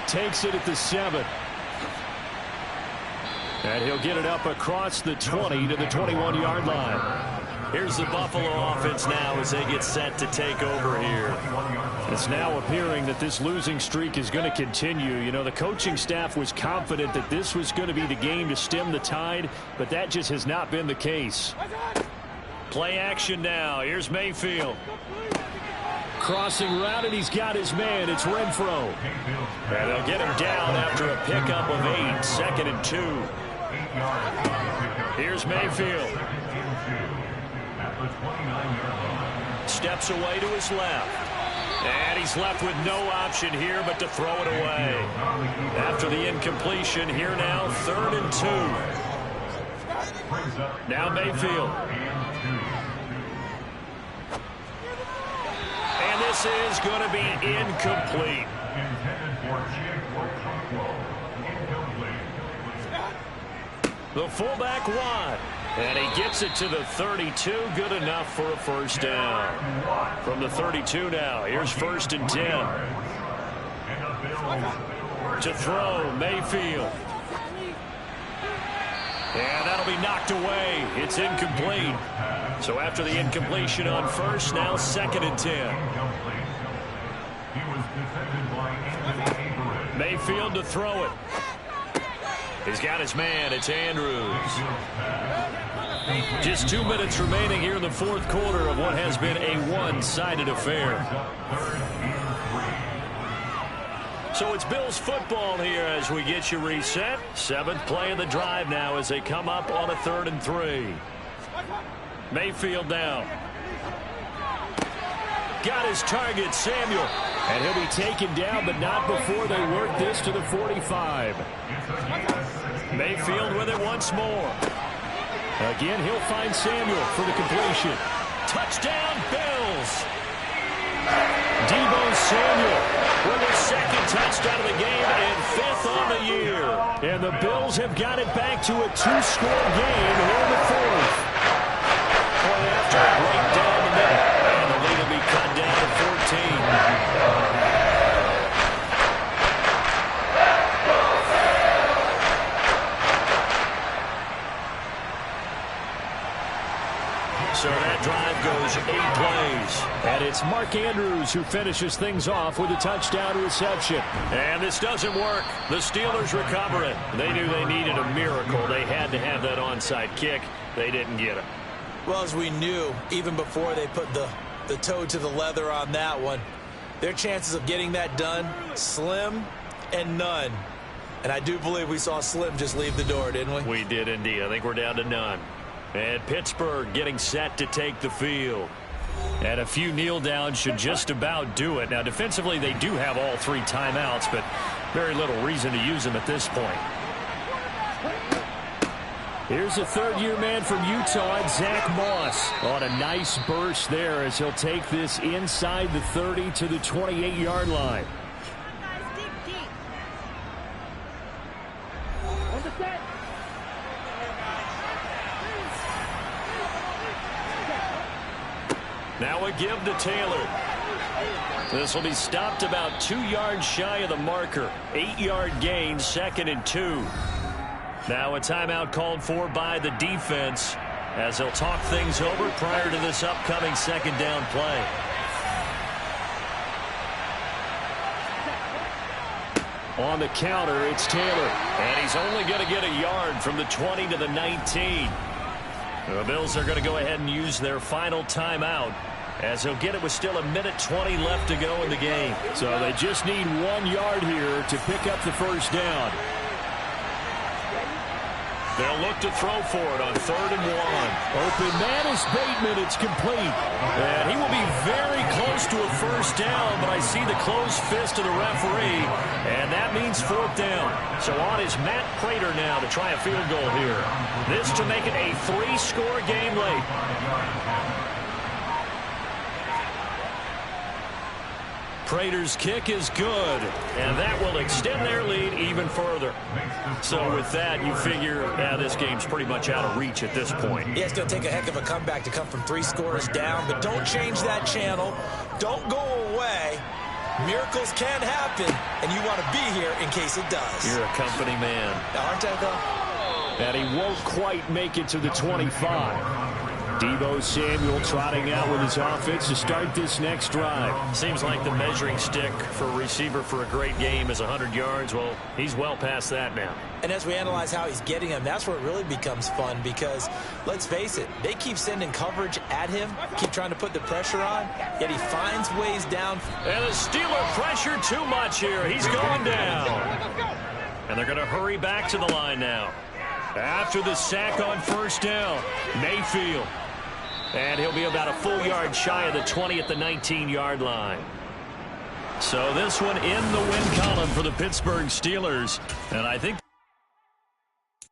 Speaker 3: Takes it at the 7. And he'll get it up across the 20 to the 21-yard line.
Speaker 1: Here's the Buffalo offense now as they get set to take over here.
Speaker 3: It's now appearing that this losing streak is going to continue. You know, the coaching staff was confident that this was going to be the game to stem the tide, but that just has not been the case.
Speaker 1: Play action now. Here's Mayfield.
Speaker 3: Crossing route, and he's got his man. It's Renfro.
Speaker 1: And they'll get him down after a pickup of 8. 2nd and 2. Here's Mayfield. Steps away to his left. And he's left with no option here but to throw it away. After the incompletion, here now, 3rd and 2. Now Mayfield. And this is going to be incomplete. The fullback won. And he gets it to the 32. Good enough for a first down. From the 32 now. Here's 1st and 10. To throw, Mayfield. And that'll be knocked away. It's incomplete. So after the incompletion on first, now 2nd and 10. Mayfield to throw it. He's got his man. It's Andrews. Just 2 minutes remaining here in the 4th quarter of what has been a one-sided affair. So it's Bills football here as we get you reset. 7th play of the drive now as they come up on a 3rd and 3. Mayfield down. Got his target, Samuel.
Speaker 3: And he'll be taken down, but not before they work this to the 45.
Speaker 1: Mayfield with it once more.
Speaker 3: Again, he'll find Samuel for the completion.
Speaker 1: Touchdown, Bills.
Speaker 3: Deebo Samuel
Speaker 1: with his 2nd touchdown of the game and 5th on the year.
Speaker 3: And the Bills have got it back to a 2-score game here in the 4th.
Speaker 1: Play after a break down the middle. And the lead will be cut down to 14. So that drive goes 8 plays.
Speaker 3: And it's Mark Andrews who finishes things off with a touchdown reception.
Speaker 1: And this doesn't work. The Steelers recover it. They knew they needed a miracle. They had to have that onside kick. They didn't get it.
Speaker 2: Well, as we knew, even before they put the toe to the leather on that one, their chances of getting that done, slim and none. And I do believe we saw Slim just leave the door, didn't we?
Speaker 1: We did indeed. I think we're down to none. And Pittsburgh getting set to take the field. And a few kneel downs should just about do it. Now, defensively, they do have all 3 timeouts, but very little reason to use them at this point.
Speaker 3: Here's a 3rd-year man from Utah, Zach Moss, on a nice burst there as he'll take this inside the 30 to the 28-yard line.
Speaker 1: Now a give to Taylor. This will be stopped about 2 yards shy of the marker. 8-yard gain, 2nd and 2. Now a timeout called for by the defense as they'll talk things over prior to this upcoming 2nd down play.
Speaker 3: On the counter, it's Taylor.
Speaker 1: And he's only going to get a yard from the 20 to the 19. The Bills are going to go ahead and use their final timeout as they'll get it with still 1:20 left to go in the game.
Speaker 3: So they just need 1 yard here to pick up the first down.
Speaker 1: They'll look to throw for it on 3rd and 1.
Speaker 3: Open man is Bateman. It's complete.
Speaker 1: And he will be very close to a first down, but I see the closed fist of the referee, and that means 4th down. So on is Matt Prater now to try a field goal here. This to make it a 3-score game late. Prater's kick is good, and that will extend their lead even further. So with that, you figure this game's pretty much out of reach at this point.
Speaker 2: Yeah, it's going to take a heck of a comeback to come from 3 scores down, but don't change that channel. Don't go away. Miracles can happen, and you want to be here in case it does.
Speaker 1: You're a company man.
Speaker 2: Aren't I, though?
Speaker 3: And he won't quite make it to the 25. Deebo Samuel trotting out with his offense to start this next drive.
Speaker 1: Seems like the measuring stick for a receiver for a great game is 100 yards. Well, he's well past that now.
Speaker 2: And as we analyze how he's getting them, that's where it really becomes fun because, let's face it, they keep sending coverage at him, keep trying to put the pressure on, yet he finds ways down.
Speaker 1: And the Steeler pressure too much here. He's going down. And they're going to hurry back to the line now. After the sack on first down, Mayfield. And he'll be about a full yard shy of the 20 at the 19-yard line. So this one in the win column for the Pittsburgh Steelers. And I think